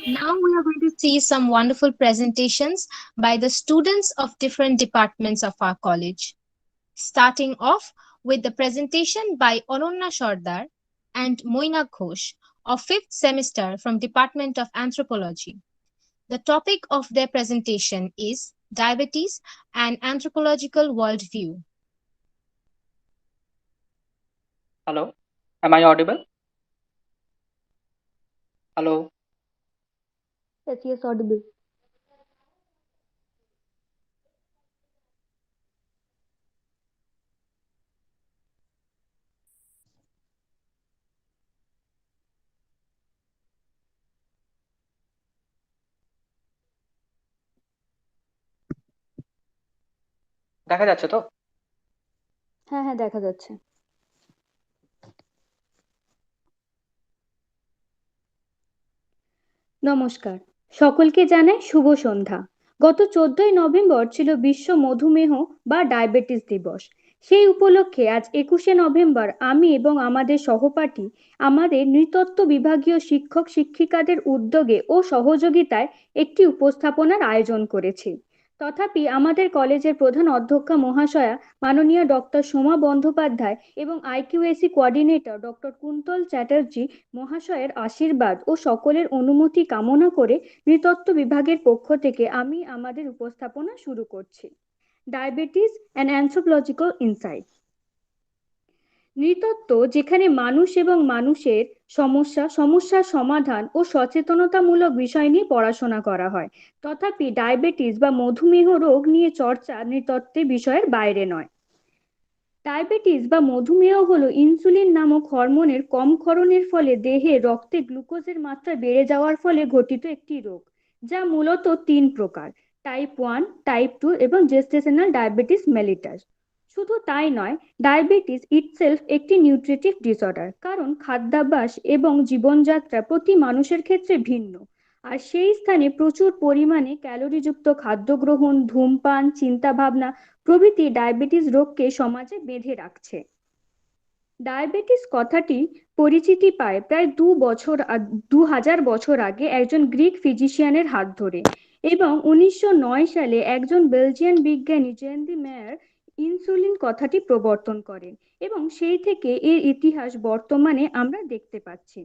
Speaker 4: Now we are going to see some wonderful presentations by the students of different departments of our college. Starting off with the presentation by Ononna Sardar and Moina Ghosh of 5th semester from Department of Anthropology. The topic of their presentation is Diabetes and Anthropological Worldview.
Speaker 9: Hello, am I audible? Hello.
Speaker 10: Yes, audible.
Speaker 9: দেখা যাচ্ছে তো?
Speaker 10: হ্যাঁ দেখা যাচ্ছে। নমস্কার, সকলকে জানাই শুভ সন্ধ্যা। গত 14ই নভেম্বর ছিল বিশ্ব মধুমেহ বা ডায়াবেটিস দিবস। সেই উপলক্ষে আজ 21শে নভেম্বর আমি এবং আমাদের সহপাঠী আমাদের নৃতত্ত্ব বিভাগীয় শিক্ষক শিক্ষিকাদের উদ্যোগে ও সহযোগিতায় একটি উপস্থাপনার আয়োজন করেছি। তথাপি আমাদের কলেজের প্রধান অধ্যক্ষা মহাশয়া মাননীয় ডক্টর সোমা বন্দ্যোপাধ্যায় এবং IQAC coordinator doctor Kuntal Chatterjee মহাশয়ের আশীর্বাদ ও সকলের অনুমতি কামনা করে নৃতত্ত্ব বিভাগের পক্ষ থেকে আমি আমাদের উপস্থাপনা শুরু করছি। Diabetes and anthropological insight. নৃতত্ত্ব যেখানে মানুষ এবং মানুষের সমস্যার সমাধান ও সচেতনতামূলক বিষয় নিয়ে পড়াশোনা করা হয়, তথাপি ডায়াবেটিস বা মধুমেহ রোগ নিয়ে চর্চা নৃতত্ত্বের বিষয়ের বাইরে নয়। ডায়াবেটিস বা মধুমেহ হলো ইনসুলিন নামক হরমোনের কম ক্ষরণের ফলে দেহে রক্তে গ্লুকোজের মাত্রা বেড়ে যাওয়ার ফলে ঘটিত একটি রোগ, যা মূলত 3 প্রকার: টাইপ 1, টাইপ 2 এবং জেস্টেশনাল ডায়াবেটিস মেলিটাস। শুধু তাই নয়, ডায়াবেটিস ইটসেলফ একটি নিউট্রিটিভ ডিসঅর্ডার, কারণ খাদ্যাভ্যাস এবং জীবনযাত্রা প্রতি মানুষের ক্ষেত্রে ভিন্ন, আর সেই স্থানে প্রচুর পরিমাণে ক্যালোরিযুক্ত খাদ্য গ্রহণ, ধূমপান, চিন্তাভাবনা প্রভৃতি ডায়াবেটিস রোগকে সমাজে বেঁধে রাখছে। ডায়াবেটিস কথাটি পরিচিতি পায় প্রায় 2000 বছর আগে একজন গ্রিক ফিজিশিয়ানের হাত ধরে, এবং 1909 সালে একজন বেলজিয়ান বিজ্ঞানী জেন দি মেয়ার ইনসুলিন কথাটি প্রবর্তন করেন, এবং সেই থেকে এর ইতিহাস বর্তমানে আমরা দেখতে পাচ্ছি।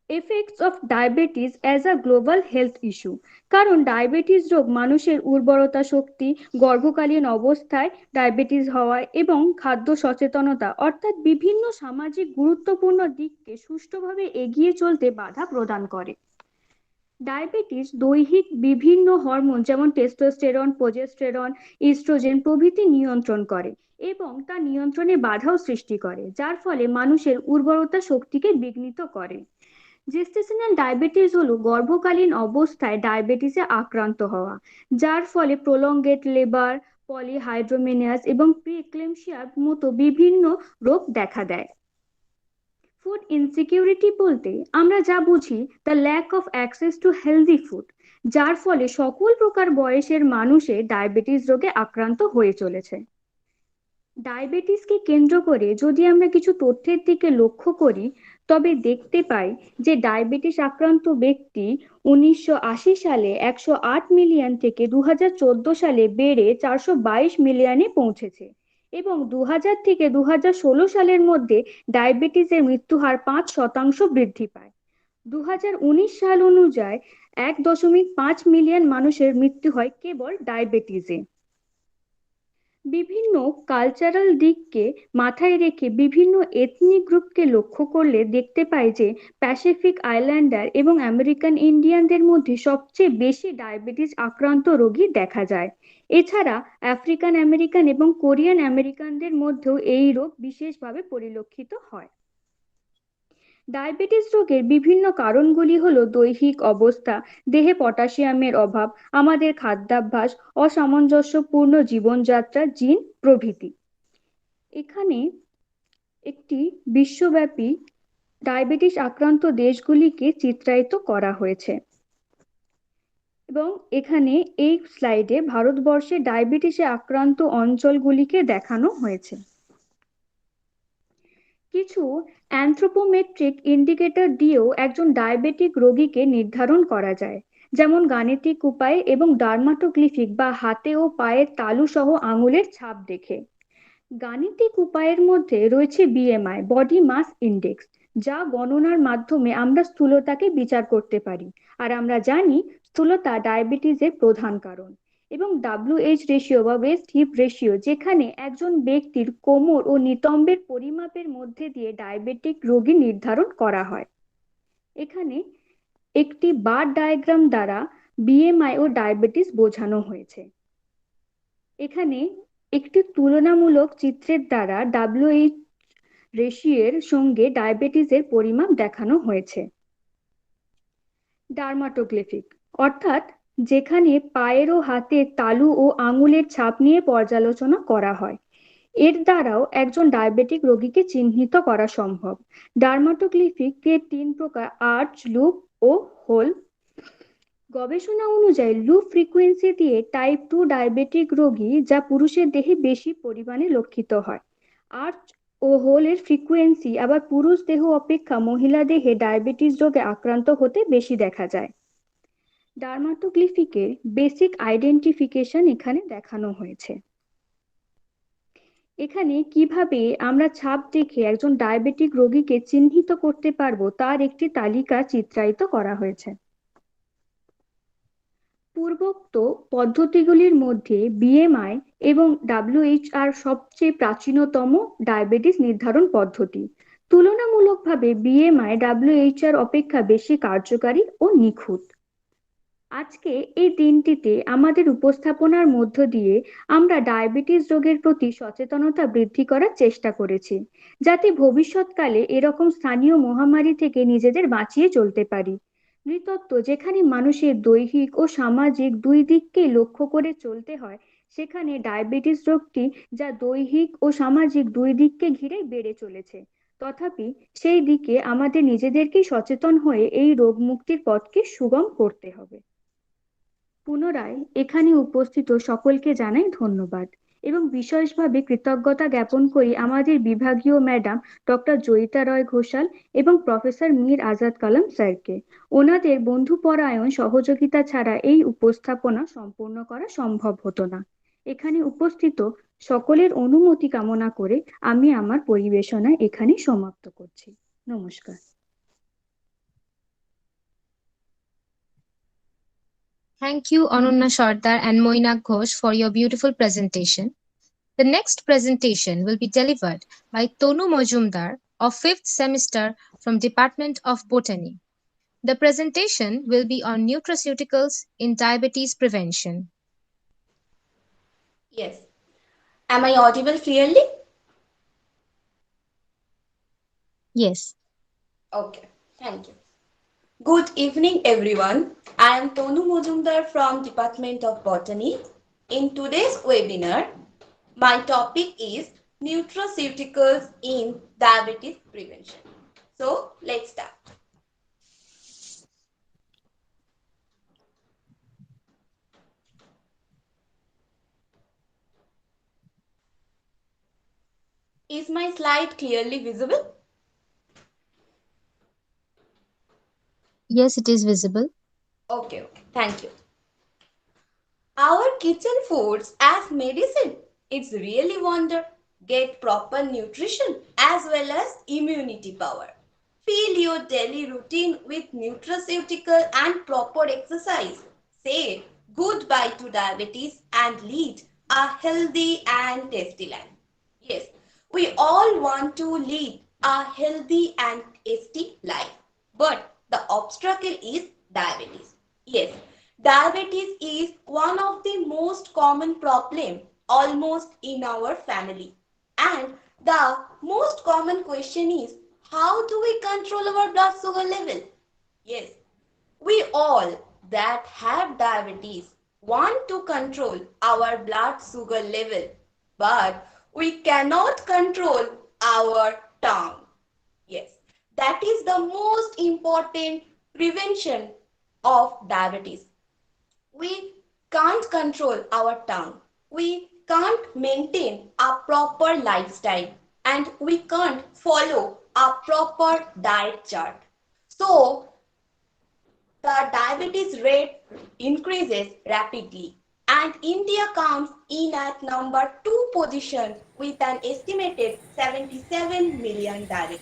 Speaker 10: Effects of diabetes as a global health issue. কারণ ডায়াবেটিস রোগ মানুষের উর্বরতা শক্তি, গর্ভকালীন অবস্থায় ডায়াবেটিস হওয়া এবং খাদ্য সচেতনতা অর্থাৎ বিভিন্ন সামাজিক গুরুত্বপূর্ণ দিককে সুষ্ঠুভাবে এগিয়ে চলতে বাধা প্রদান করে। ডায়াবেটিস দৈহিক বিভিন্ন হরমোন যেমন টেস্টোস্টেরন, প্রোজেস্টেরন, ইস্ট্রোজেন প্রভৃতি নিয়ন্ত্রণ করে এবং তা নিয়ন্ত্রণে বাধাও সৃষ্টি করে, যার ফলে মানুষের উর্বরতা শক্তিকে বিঘ্নিত করে। জেস্টেশনাল ডায়াবেটিস হলো গর্ভকালীন অবস্থায় ডায়াবেটিসে আক্রান্ত হওয়া, যার ফলে প্রলঙ্গেড লেবার, পলিহাইড্রোমেনিয়াস এবং প্রিএক্লেমশিয়ার মতো বিভিন্ন রোগ দেখা দেয়। ফুড ইনসিকিউরিটি বলতে আমরা যা বুঝি the lack of access to healthy food, যার ফলে সকল প্রকার বয়সের মানুষের ডায়াবেটিস রোগে আক্রান্ত হয়ে চলেছে। ডায়াবেটিসকে কেন্দ্র করে যদি আমরা কিছু তথ্যের দিকে লক্ষ্য করি, তবে দেখতে পাই যে ডায়াবেটিস আক্রান্ত ব্যক্তি 1980 সালে 108 মিলিয়ন থেকে 2014 সালে বেড়ে 422 মিলিয়নে পৌঁছেছে এবং 2000 থেকে 2016 সালের মধ্যে ডায়াবেটিসের মৃত্যুহার 5% বৃদ্ধি পায়। 2019 সাল অনুযায়ী 1.5 মিলিয়ন মানুষের মৃত্যু হয় কেবল ডায়াবেটিসে। বিভিন্ন কালচারাল দিককে মাথায় রেখে বিভিন্ন এথনিক গ্রুপকে লক্ষ্য করলে দেখতে পাই যে প্যাসিফিক আইল্যান্ডার এবং আমেরিকান ইন্ডিয়ানদের মধ্যে সবচেয়ে বেশি ডায়াবেটিস আক্রান্ত রোগী দেখা যায়। এছাড়া আফ্রিকান আমেরিকান এবং কোরিয়ান আমেরিকানদের মধ্যেও এই রোগ বিশেষভাবে পরিলক্ষিত হয়। ডায়াবেটিস রোগের বিভিন্ন কারণগুলি হলো দৈহিক অবস্থা, দেহে পটাশিয়ামের অভাব, আমাদের খাদ্যাভ্যাস, অসামঞ্জস্যপূর্ণ জীবনযাত্রা, জিন প্রভৃতি। এখানে একটি বিশ্বব্যাপী ডায়াবেটিস আক্রান্ত দেশগুলিকে চিত্রায়িত করা হয়েছে এবং এখানে এই স্লাইডে ভারতবর্ষে ডায়াবেটিসে আক্রান্ত অঞ্চলগুলিকে দেখানো হয়েছে। কিছু অ্যানথ্রোপোমেট্রিক ইন্ডিকেটর দিয়েও একজন ডায়াবেটিক রোগীকে নির্ধারণ করা যায়, যেমন গাণিতিক উপায়ে এবং ডার্মাটোগ্লিফিক বা হাতে ও পায়ের তালু সহ আঙুলের ছাপ দেখে। গাণিতিক উপায়ের মধ্যে রয়েছে বিএমআই, বডি মাস ইন্ডেক্স, যা গণনার মাধ্যমে আমরা স্থূলতাকে বিচার করতে পারি, আর আমরা জানি স্থূলতা ডায়াবেটিসের প্রধান কারণ। এবং WH রেশিও বা ওয়েস্ট হিপ রেশিও, যেখানে একজন ব্যক্তির কোমর ও নিতম্বের পরিমাপের মধ্যে দিয়ে ডায়াবেটিক রোগী নির্ধারণ করা হয়। এখানে একটি বার ডায়াগ্রাম দ্বারা বিএমআই ও ডায়াবেটিস বোঝানো হয়েছে। এখানে একটি তুলনামূলক চিত্রের দ্বারা WH রেশিওর সঙ্গে ডায়াবেটিসের পরিমাপ দেখানো হয়েছে। ডার্মাটোগ্লিফিক অর্থাৎ যেখানে পায়ের ও হাতের তালু ও আঙুলের ছাপ নিয়ে পর্যালোচনা করা হয়, এর দ্বারাও একজন ডায়াবেটিক রোগীকে চিহ্নিত করা সম্ভব। ডার্মাটোগ্লিফিকের 3 প্রকার: আর্চ, লুপ ও হোল। গবেষণা অনুযায়ী লুপ ফ্রিকোয়েন্সি দিয়ে টাইপ 2 ডায়াবেটিক রোগী, যা পুরুষের দেহে বেশি পরিমাণে লক্ষিত হয়। আর্চ ও হোলের ফ্রিকোয়েন্সি আবার পুরুষ দেহ অপেক্ষা মহিলা দেহে ডায়াবেটিস রোগে আক্রান্ত হতে বেশি দেখা যায়। ডার্মাটোগ্লিফিকের বেসিক আইডেন্টিফিকেশন এখানে দেখানো হয়েছে। এখানে কিভাবে আমরা ছাপ দেখে একজন ডায়াবেটিক রোগীকে চিহ্নিত করতে পারবো তার একটি তালিকা চিত্রায়িত করা হয়েছে। পূর্বোক্ত পদ্ধতিগুলির মধ্যে বিএমআই এবং WHR সবচেয়ে প্রাচীনতম ডায়াবেটিস নির্ধারণ পদ্ধতি। তুলনামূলকভাবে বিএমআই WHR অপেক্ষা বেশি কার্যকারী ও নিখুঁত। আজকে এই দিনটিতে আমাদের উপস্থাপনার মধ্য দিয়ে আমরা ডায়াবেটিস রোগের প্রতি সচেতনতা বৃদ্ধি করার চেষ্টা করেছি, যাতে ভবিষ্যৎকালে এরকম স্থানীয় মহামারী থেকে নিজেদের বাঁচিয়ে চলতে পারি। নৃতত্ব যেখানে মানুষের দৈহিক ও সামাজিক দুই দিককেই লক্ষ্য করে চলতে হয়, সেখানে ডায়াবেটিস রোগটি যা দৈহিক ও সামাজিক দুই দিককে ঘিরে বেড়ে চলেছে। তথাপি সেই দিকে আমাদের নিজেদেরকেই সচেতন হয়ে এই রোগ মুক্তির পথকে সুগম করতে হবে। পুনরায় এখানে উপস্থিত সকলকে জানাই ধন্যবাদ এবং বিশেষভাবে কৃতজ্ঞতা জ্ঞাপন করি আমাদের বিভাগীয় ম্যাডাম ডক্টর জয়িতা রয় ঘোষাল এবং প্রফেসর মীর আজাদ কালাম স্যারকে। ওনাদের বন্ধুপরায়ণ সহযোগিতা ছাড়া এই উপস্থাপনা সম্পূর্ণ করা সম্ভব হতো না। এখানে উপস্থিত সকলের অনুমতি কামনা করে আমি আমার পরিবেশনা এখানে সমাপ্ত করছি। নমস্কার।
Speaker 4: Thank you, Ananya Sardar and Moinak Ghosh, for your beautiful presentation. The next presentation will be delivered by Tonu Mojumdar of 5th semester from Department of Botany. The presentation will be on nutraceuticals in diabetes prevention.
Speaker 11: Yes. Am I audible clearly?
Speaker 4: Yes.
Speaker 11: Okay. Thank you. Good evening, everyone. I am Tonu Mojumdar from Department of Botany. In today's webinar, my topic is nutraceuticals in diabetes prevention. So let's start. Is my slide clearly visible?
Speaker 4: Yes, it is visible.
Speaker 11: Okay, thank you. Our kitchen foods as medicine, it's really wonder. Get proper nutrition as well as immunity power. Fill your daily routine with nutraceutical and proper exercise. Say goodbye to diabetes and lead a healthy and tasty life. Yes, we all want to lead a healthy and tasty life. But the obstacle is diabetes. Yes, diabetes is one of the most common problem almost in our family. And the most common question is, how do we control our blood sugar level? Yes, we all that have diabetes want to control our blood sugar level, but we cannot control our tongue. Yes, that is the most important prevention of diabetes. We can't control our tongue. We can't maintain a proper lifestyle and we can't follow a proper diet chart. So the diabetes rate increases rapidly and India comes in at number 2 position with an estimated 77 million diabetes.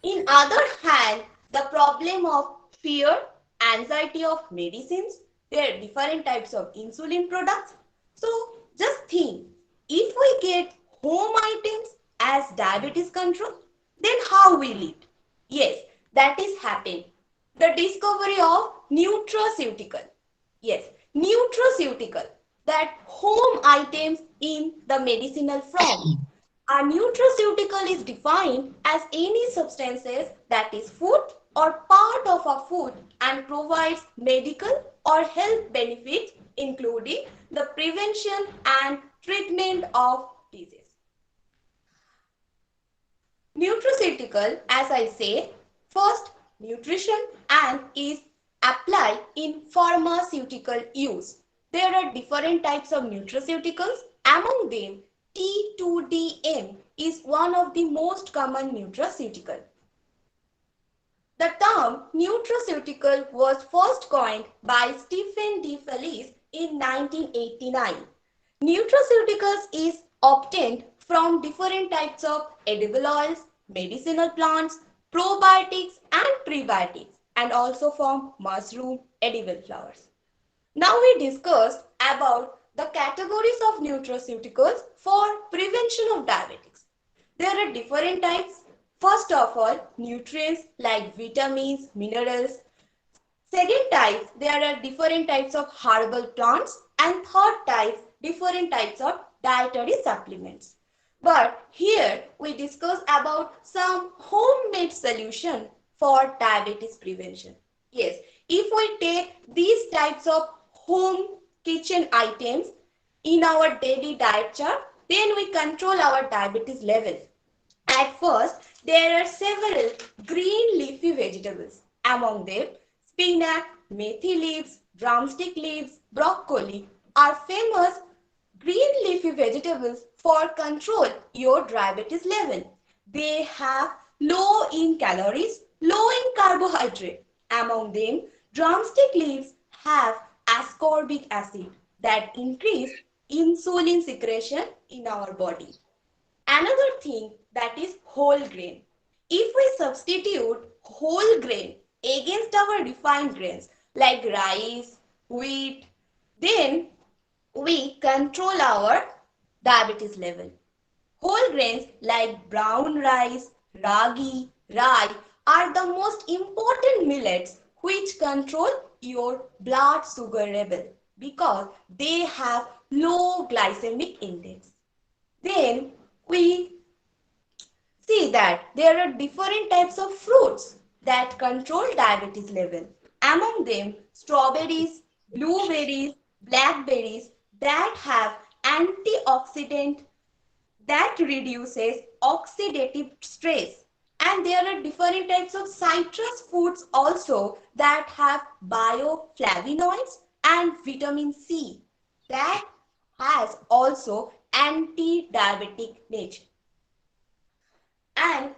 Speaker 11: In other hand, the problem of fear, anxiety of medicines, there are different types of insulin products. So just think, if we get home items as diabetes control, then how will it? Yes, that is happening. The discovery of nutraceutical. Yes, nutraceutical, that home items in the medicinal form. A nutraceutical is defined as any substances that is food or part of a food and provides medical or health benefits including the prevention and treatment of disease. Nutraceutical, as I say, first nutrition and is applied in pharmaceutical use. There are different types of nutraceuticals. Among them, T2DM is one of the most common nutraceutical. The term nutraceutical was first coined by Stephen D. Felice in 1989. Nutraceuticals is obtained from different types of edible oils, medicinal plants, probiotics and prebiotics, and also from mushroom edible flowers. Now we discussed about the categories of nutraceuticals for prevention of diabetes. There are different types. First of all, nutrients like vitamins, minerals. Second type, there are different types of herbal plants. And third type, different types of dietary supplements. But here we discuss about some homemade solution for diabetes prevention. Yes, if we take these types of home kitchen items in our daily diet chart, then we control our diabetes level. At first, there are several green leafy vegetables. Among them, spinach, methi leaves, drumstick leaves, broccoli are famous green leafy vegetables for control your diabetes level. They have low in calories, low in carbohydrate. Among them, drumstick leaves have ascorbic acid that increase insulin secretion in our body. Another thing that is whole grain. If we substitute whole grain against our refined grains like rice, wheat. Then we control our diabetes level. Whole grains like brown rice, ragi, rye are the most important millets which control your blood sugar level because they have low glycemic index. Then we see that there are different types of fruits that control diabetes level. Among them, strawberries, blueberries, blackberries that have antioxidant that reduces oxidative stress. And there are different types of citrus fruits also that have bioflavonoids and vitamin C that has also anti-diabetic nature. And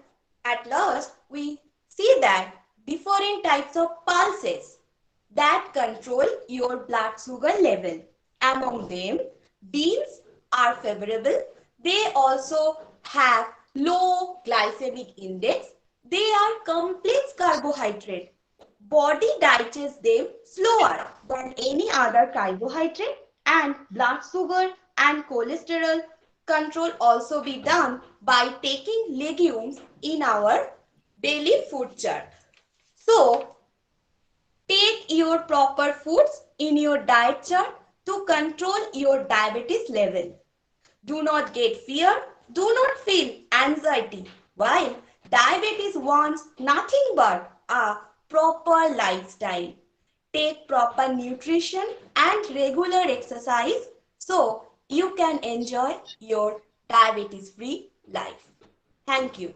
Speaker 11: at last, we see that different types of pulses that control your blood sugar level. Among them, beans are favorable. They also have low glycemic index. They are complex carbohydrate. Body digests them slower than any other carbohydrate, and blood sugar and cholesterol control also be done by taking legumes in our daily food chart. So, take your proper foods in your diet chart to control your diabetes level. Do not get fear, do not feel anxiety. While diabetes wants nothing but a proper lifestyle. Take proper nutrition and regular exercise so you can enjoy your diabetes-free life. Thank you.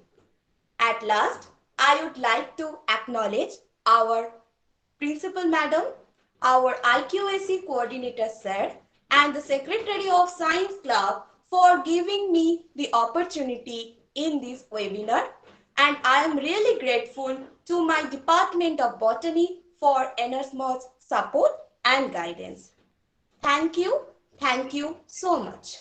Speaker 11: At last, I would like to acknowledge our Principal Madam, our IQAC Coordinator Sir, and the Secretary of Science Club for giving me the opportunity in this webinar. And I am really grateful to my Department of Botany for NSMO's support and guidance. Thank you so much.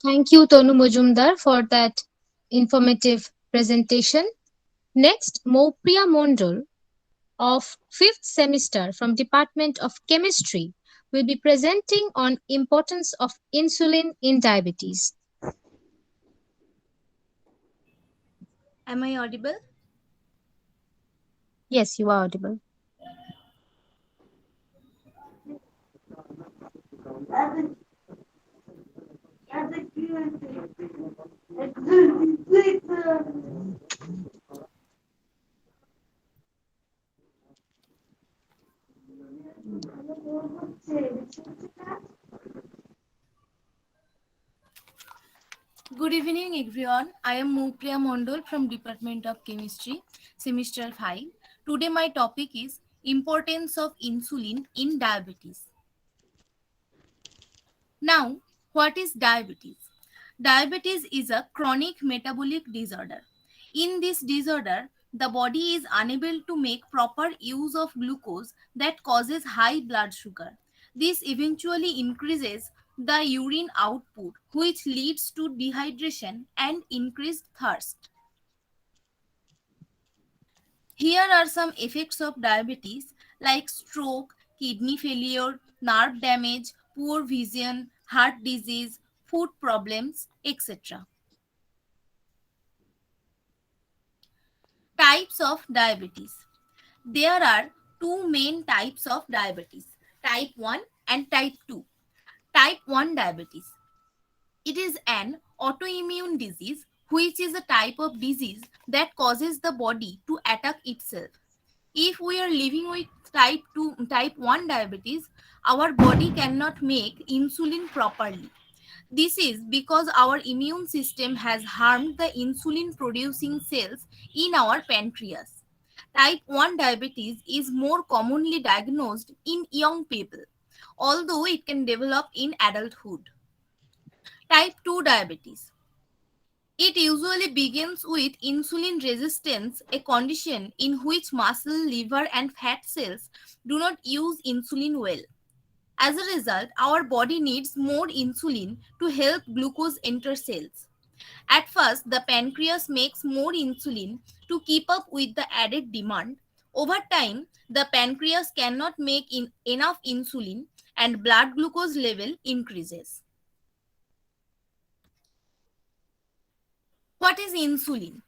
Speaker 4: Thank you, Tonu Mujumdar, for that informative presentation. Next, Mopriya Mondal of 5th semester from Department of Chemistry will be presenting on importance of insulin in diabetes.
Speaker 12: Am I audible?
Speaker 4: Yes, you are audible.
Speaker 12: Good evening, everyone. I am Mopriya Mondal from Department of Chemistry, Semester 5. Today my topic is importance of insulin in diabetes. Now, what is diabetes? Diabetes is a chronic metabolic disorder. In this disorder, the body is unable to make proper use of glucose that causes high blood sugar. This eventually increases the urine output, which leads to dehydration and increased thirst. Here are some effects of diabetes like stroke, kidney failure, nerve damage, poor vision, heart disease, food problems, etc. Types of diabetes. There are two main types of diabetes, type 1 and type 2. Type 1 diabetes. It is an autoimmune disease which is a type of disease that causes the body to attack itself. If we are living with type 1 diabetes, our body cannot make insulin properly. This is because our immune system has harmed the insulin producing cells in our pancreas. Type 1 diabetes is more commonly diagnosed in young people, although it can develop in adulthood. Type 2 diabetes. It usually begins with insulin resistance, a condition in which muscle, liver, and fat cells do not use insulin well. As a result, our body needs more insulin to help glucose enter cells. At first, the pancreas makes more insulin to keep up with the added demand. Over time, the pancreas cannot make enough insulin and blood glucose level increases. What is insulin?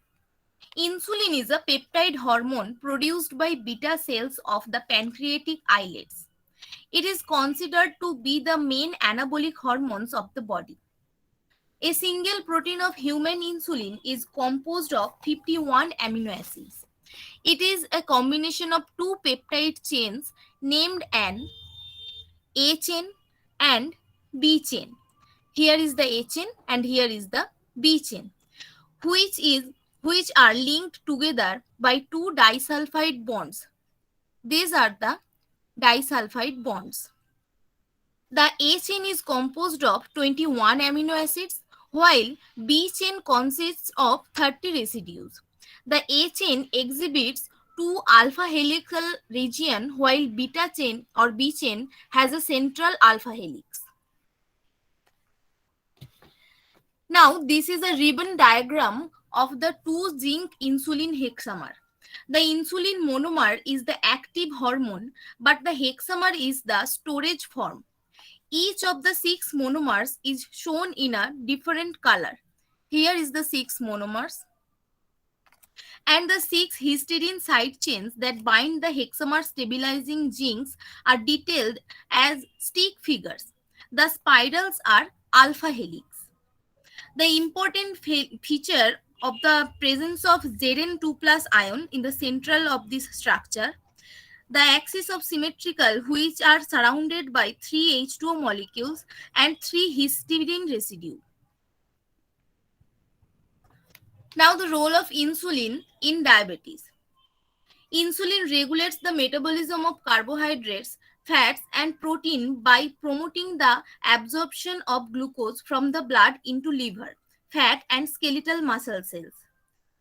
Speaker 12: Insulin is a peptide hormone produced by beta cells of the pancreatic islets. It is considered to be the main anabolic hormones of the body. A single protein of human insulin is composed of 51 amino acids. It is a combination of two peptide chains named an A chain and B chain. Here is the A chain and here is the B chain, which are linked together by two disulfide bonds. These are the disulfide bonds. The A chain is composed of 21 amino acids, while B chain consists of 30 residues. The A chain exhibits two alpha helical region, while beta chain or B chain has a central alpha helix. Now, this is a ribbon diagram of the 2-zinc insulin hexamer. The insulin monomer is the active hormone, but the hexamer is the storage form. Each of the 6 monomers is shown in a different color. Here is the 6 monomers. And the 6 histidine side chains that bind the hexamer stabilizing zincs are detailed as stick figures. The spirals are alpha helix. The important feature of the presence of Zn2 plus ion in the central of this structure, the axis of symmetrical, which are surrounded by 3 H2O molecules and 3 histidine residue. Now, the role of insulin in diabetes. Insulin regulates the metabolism of carbohydrates, fats, and protein by promoting the absorption of glucose from the blood into liver, fat, and skeletal muscle cells.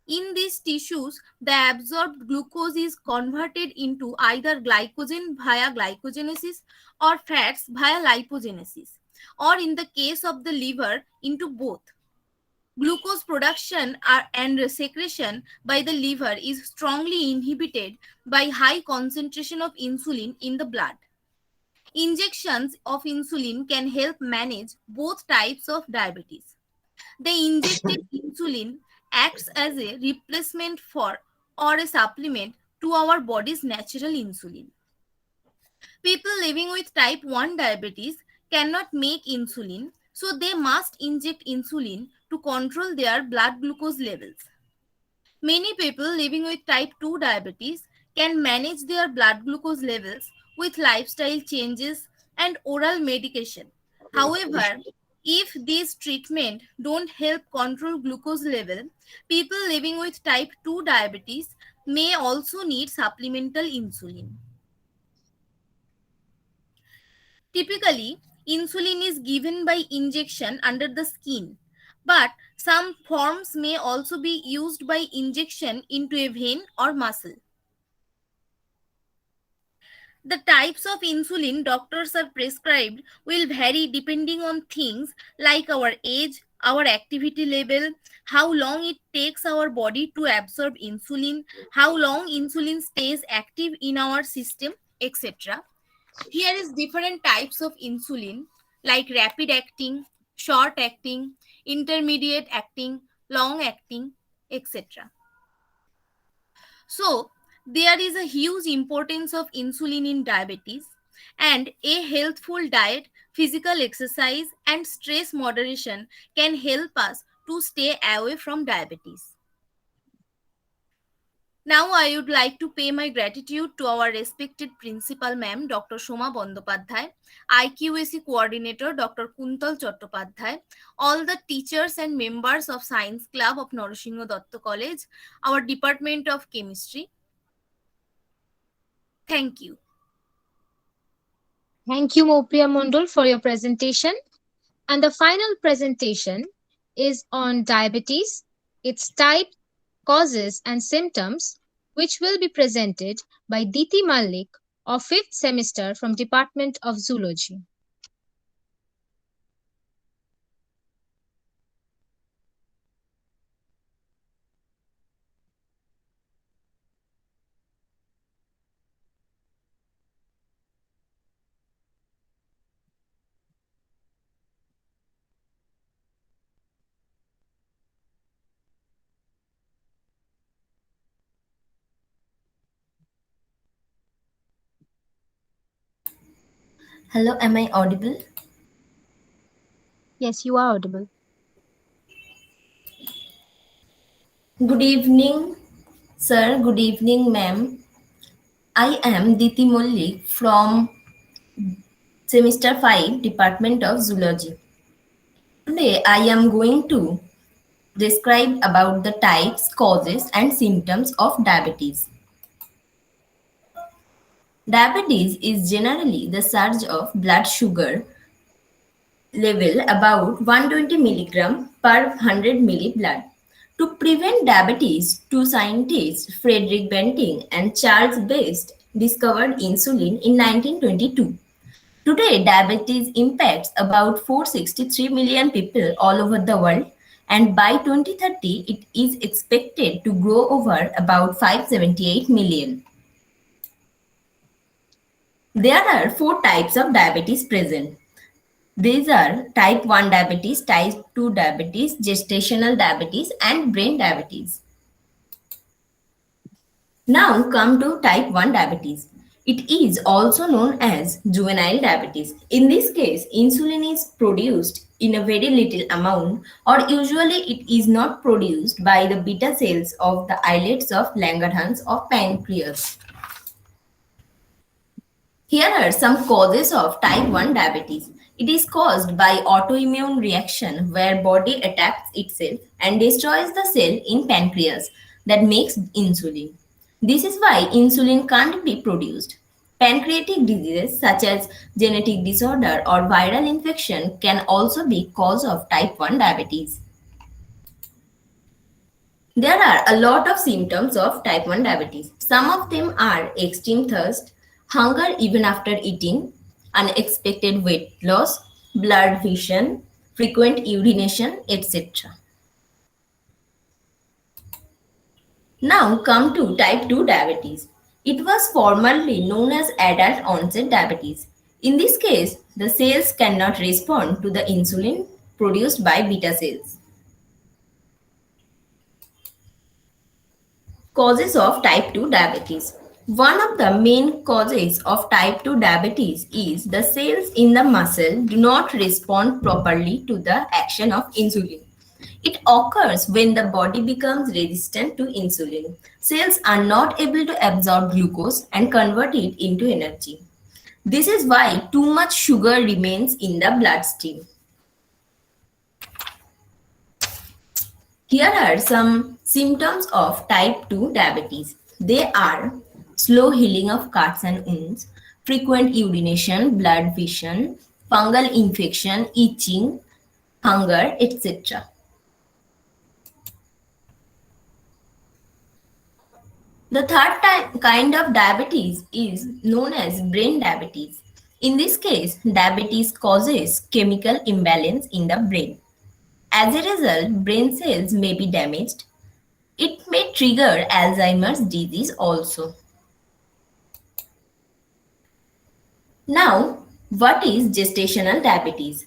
Speaker 12: In these tissues, the absorbed glucose is converted into either glycogen via glycogenesis or fats via lipogenesis, or in the case of the liver, into both. Glucose production and secretion by the liver is strongly inhibited by high concentration of insulin in the blood. Injections of insulin can help manage both types of diabetes. The injected insulin acts as a replacement for or a supplement to our body's natural insulin. People living with type 1 diabetes cannot make insulin, so they must inject insulin to control their blood glucose levels. Many people living with type 2 diabetes can manage their blood glucose levels with lifestyle changes and oral medication. However, if these treatments don't help control glucose level, people living with type 2 diabetes may also need supplemental insulin. Typically, insulin is given by injection under the skin, but some forms may also be used by injection into a vein or muscle. The types of insulin doctors are prescribed will vary depending on things like our age, our activity level, how long it takes our body to absorb insulin, how long insulin stays active in our system, etc. Here is different types of insulin like rapid acting, short acting, intermediate acting, long acting, etc. So, there is a huge importance of insulin in diabetes, and a healthful diet, physical exercise, and stress moderation can help us to stay away from diabetes. Now, I would like to pay my gratitude to our respected principal ma'am, Dr. Shoma Bandopadhyay, IQAC coordinator, Dr. Kuntal Chattopadhyay, all the teachers and members of Science Club of Narasingho Datta College, our Department of Chemistry. Thank you.
Speaker 4: Thank you, Mopriya Mondal, for your presentation. And the final presentation is on diabetes, its type, causes, and symptoms, which will be presented by Diti Malik of 5th semester from Department of Zoology.
Speaker 11: Hello, am I audible?
Speaker 4: Yes, you are audible.
Speaker 11: Good evening, sir. Good evening, ma'am. I am Diti Mullik from Semester 5, Department of Zoology. Today, I am going to describe about the types, causes, and symptoms of diabetes. Diabetes is generally the surge of blood sugar level about 120 milligram per 100 milli blood. To prevent diabetes, two scientists, Frederick Banting and Charles Best, discovered insulin in 1922. Today, diabetes impacts about 463 million people all over the world, and by 2030, it is expected to grow over about 578 million. There are four types of diabetes present. These are type 1 diabetes, type 2 diabetes, gestational diabetes, and brain diabetes. Now come to type 1 diabetes. It is also known as juvenile diabetes. In this case, insulin is produced in a very little amount, or usually it is not produced by the beta cells of the islets of Langerhans or pancreas. Here are some causes of type 1 diabetes. It is caused by autoimmune reaction where body attacks itself and destroys the cell in pancreas that makes insulin. This is why insulin can't be produced. Pancreatic diseases such as genetic disorder or viral infection can also be cause of type 1 diabetes. There are a lot of symptoms of type 1 diabetes. Some of them are extreme thirst, hunger even after eating, unexpected weight loss, blurred vision, frequent urination, etc. Now come to type 2 diabetes. It was formerly known as adult onset diabetes. In this case, the cells cannot respond to the insulin produced by beta cells. Causes of type 2 diabetes. One of the main causes of type 2 diabetes is the cells in the muscle do not respond properly to the action of insulin. It occurs when the body becomes resistant to insulin. Cells are not able to absorb glucose and convert it into energy. This is why too much sugar remains in the bloodstream. Here are some symptoms of type 2 diabetes. They are slow healing of cuts and wounds, frequent urination, blood vision, fungal infection, itching, hunger, etc. The third kind of diabetes is known as brain diabetes. In this case, diabetes causes chemical imbalance in the brain. As a result, brain cells may be damaged. It may trigger Alzheimer's disease also. Now, what is gestational diabetes?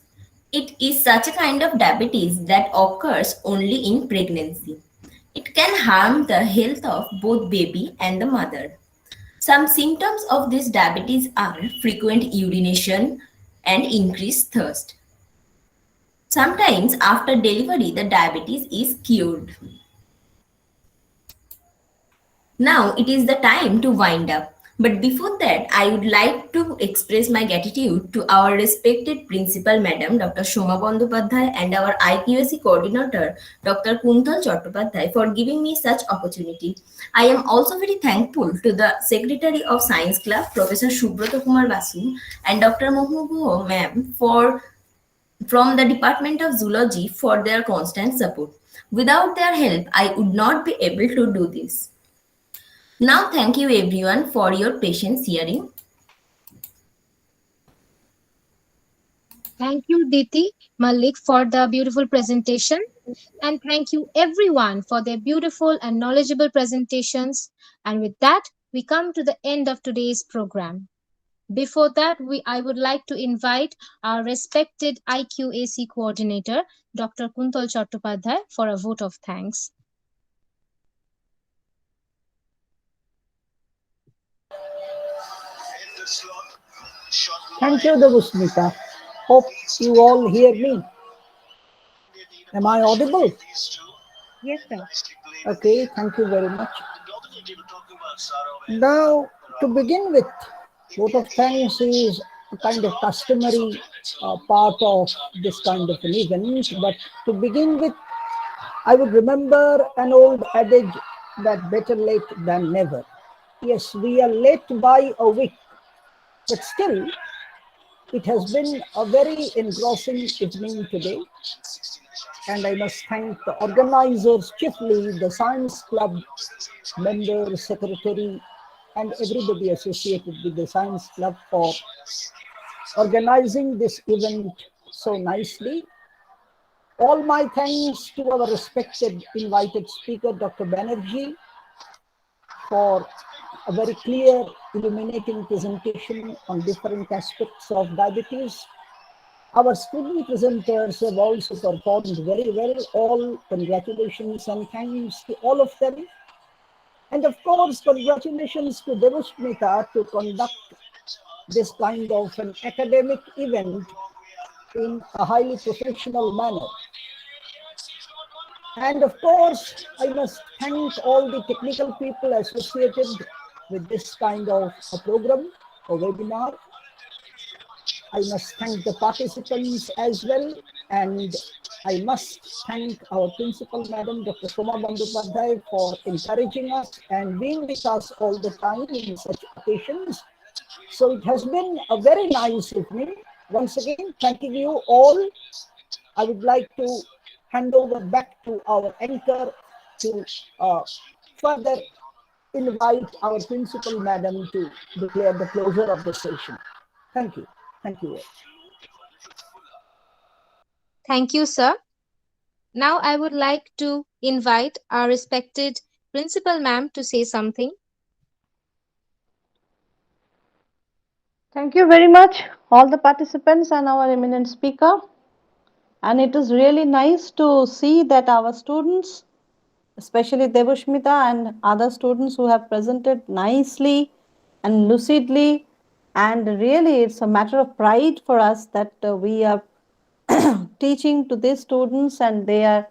Speaker 11: It is such a kind of diabetes that occurs only in pregnancy. It can harm the health of both baby and the mother. Some symptoms of this diabetes are frequent urination and increased thirst. Sometimes after delivery, the diabetes is cured. Now it is the time to wind up. But before that, I would like to express my gratitude to our respected principal, Madam Dr. Shoma Bandyopadhyay, and our IQAC coordinator, Dr. Kuntal Chattopadhyay, for giving me such opportunity. I am also very thankful to the Secretary of Science Club, Professor Subrata Kumar Basu, and Dr. Mohubuho Ma'am from the Department of Zoology for their constant support. Without their help, I would not be able to do this. Now, thank you everyone for your patience hearing.
Speaker 4: Thank you, Diti Malik, for the beautiful presentation. And thank you everyone for their beautiful and knowledgeable presentations. And with that, we come to the end of today's program. Before that, I would like to invite our respected IQAC coordinator, Dr. Kuntal Chattopadhyay, for a vote of thanks.
Speaker 2: Thank you, Devusmita. Hope you all hear me. Am I audible?
Speaker 10: Yes, sir.
Speaker 2: Okay, thank you very much. Now, to begin with, vote of thanks is a kind of customary part of this kind of an event. But to begin with, I would remember an old adage that better late than never. Yes, we are late by a week, but still, it has been a very engrossing evening today. And I must thank the organizers, chiefly the Science Club member, secretary, and everybody associated with the Science Club for organizing this event so nicely. All my thanks to our respected invited speaker, Dr. Banerjee, for a very clear, illuminating presentation on different aspects of diabetes. Our student presenters have also performed very well. All congratulations and thanks to all of them. And of course, congratulations to Devusmita to conduct this kind of an academic event in a highly professional manner. And of course, I must thank all the technical people associated with this kind of a program or webinar. I must thank the participants as well, and I must thank our principal, Madam Dr. Soma Bandyopadhyay, for encouraging us and being with us all the time in such occasions. So it has been a very nice evening. Once again, thanking you all. I would like to hand over back to our anchor to further invite our principal, Madam, to declare the closure of the session. Thank you. Thank you all.
Speaker 4: Thank you, sir. Now I would like to invite our respected principal ma'am to say something.
Speaker 1: Thank you very much, all the participants and our eminent speaker. And it is really nice to see that our students, especially Devusmita and other students who have presented nicely and lucidly. And really, it's a matter of pride for us that we are teaching to these students and they are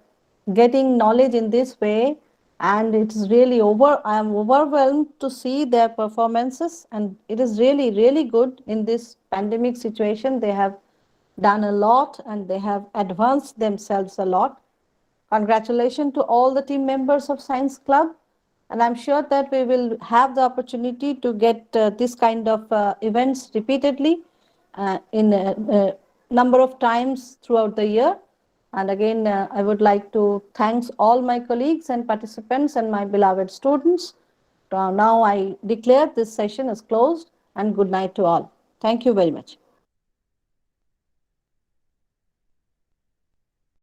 Speaker 1: getting knowledge in this way. And it's really I am overwhelmed to see their performances. And it is really, really good in this pandemic situation. They have done a lot and they have advanced themselves a lot. Congratulations to all the team members of Science Club. And I'm sure that we will have the opportunity to get this kind of events repeatedly in a number of times throughout the year. And again, I would like to thank all my colleagues and participants and my beloved students. Now I declare this session as closed and good night to all. Thank you very much.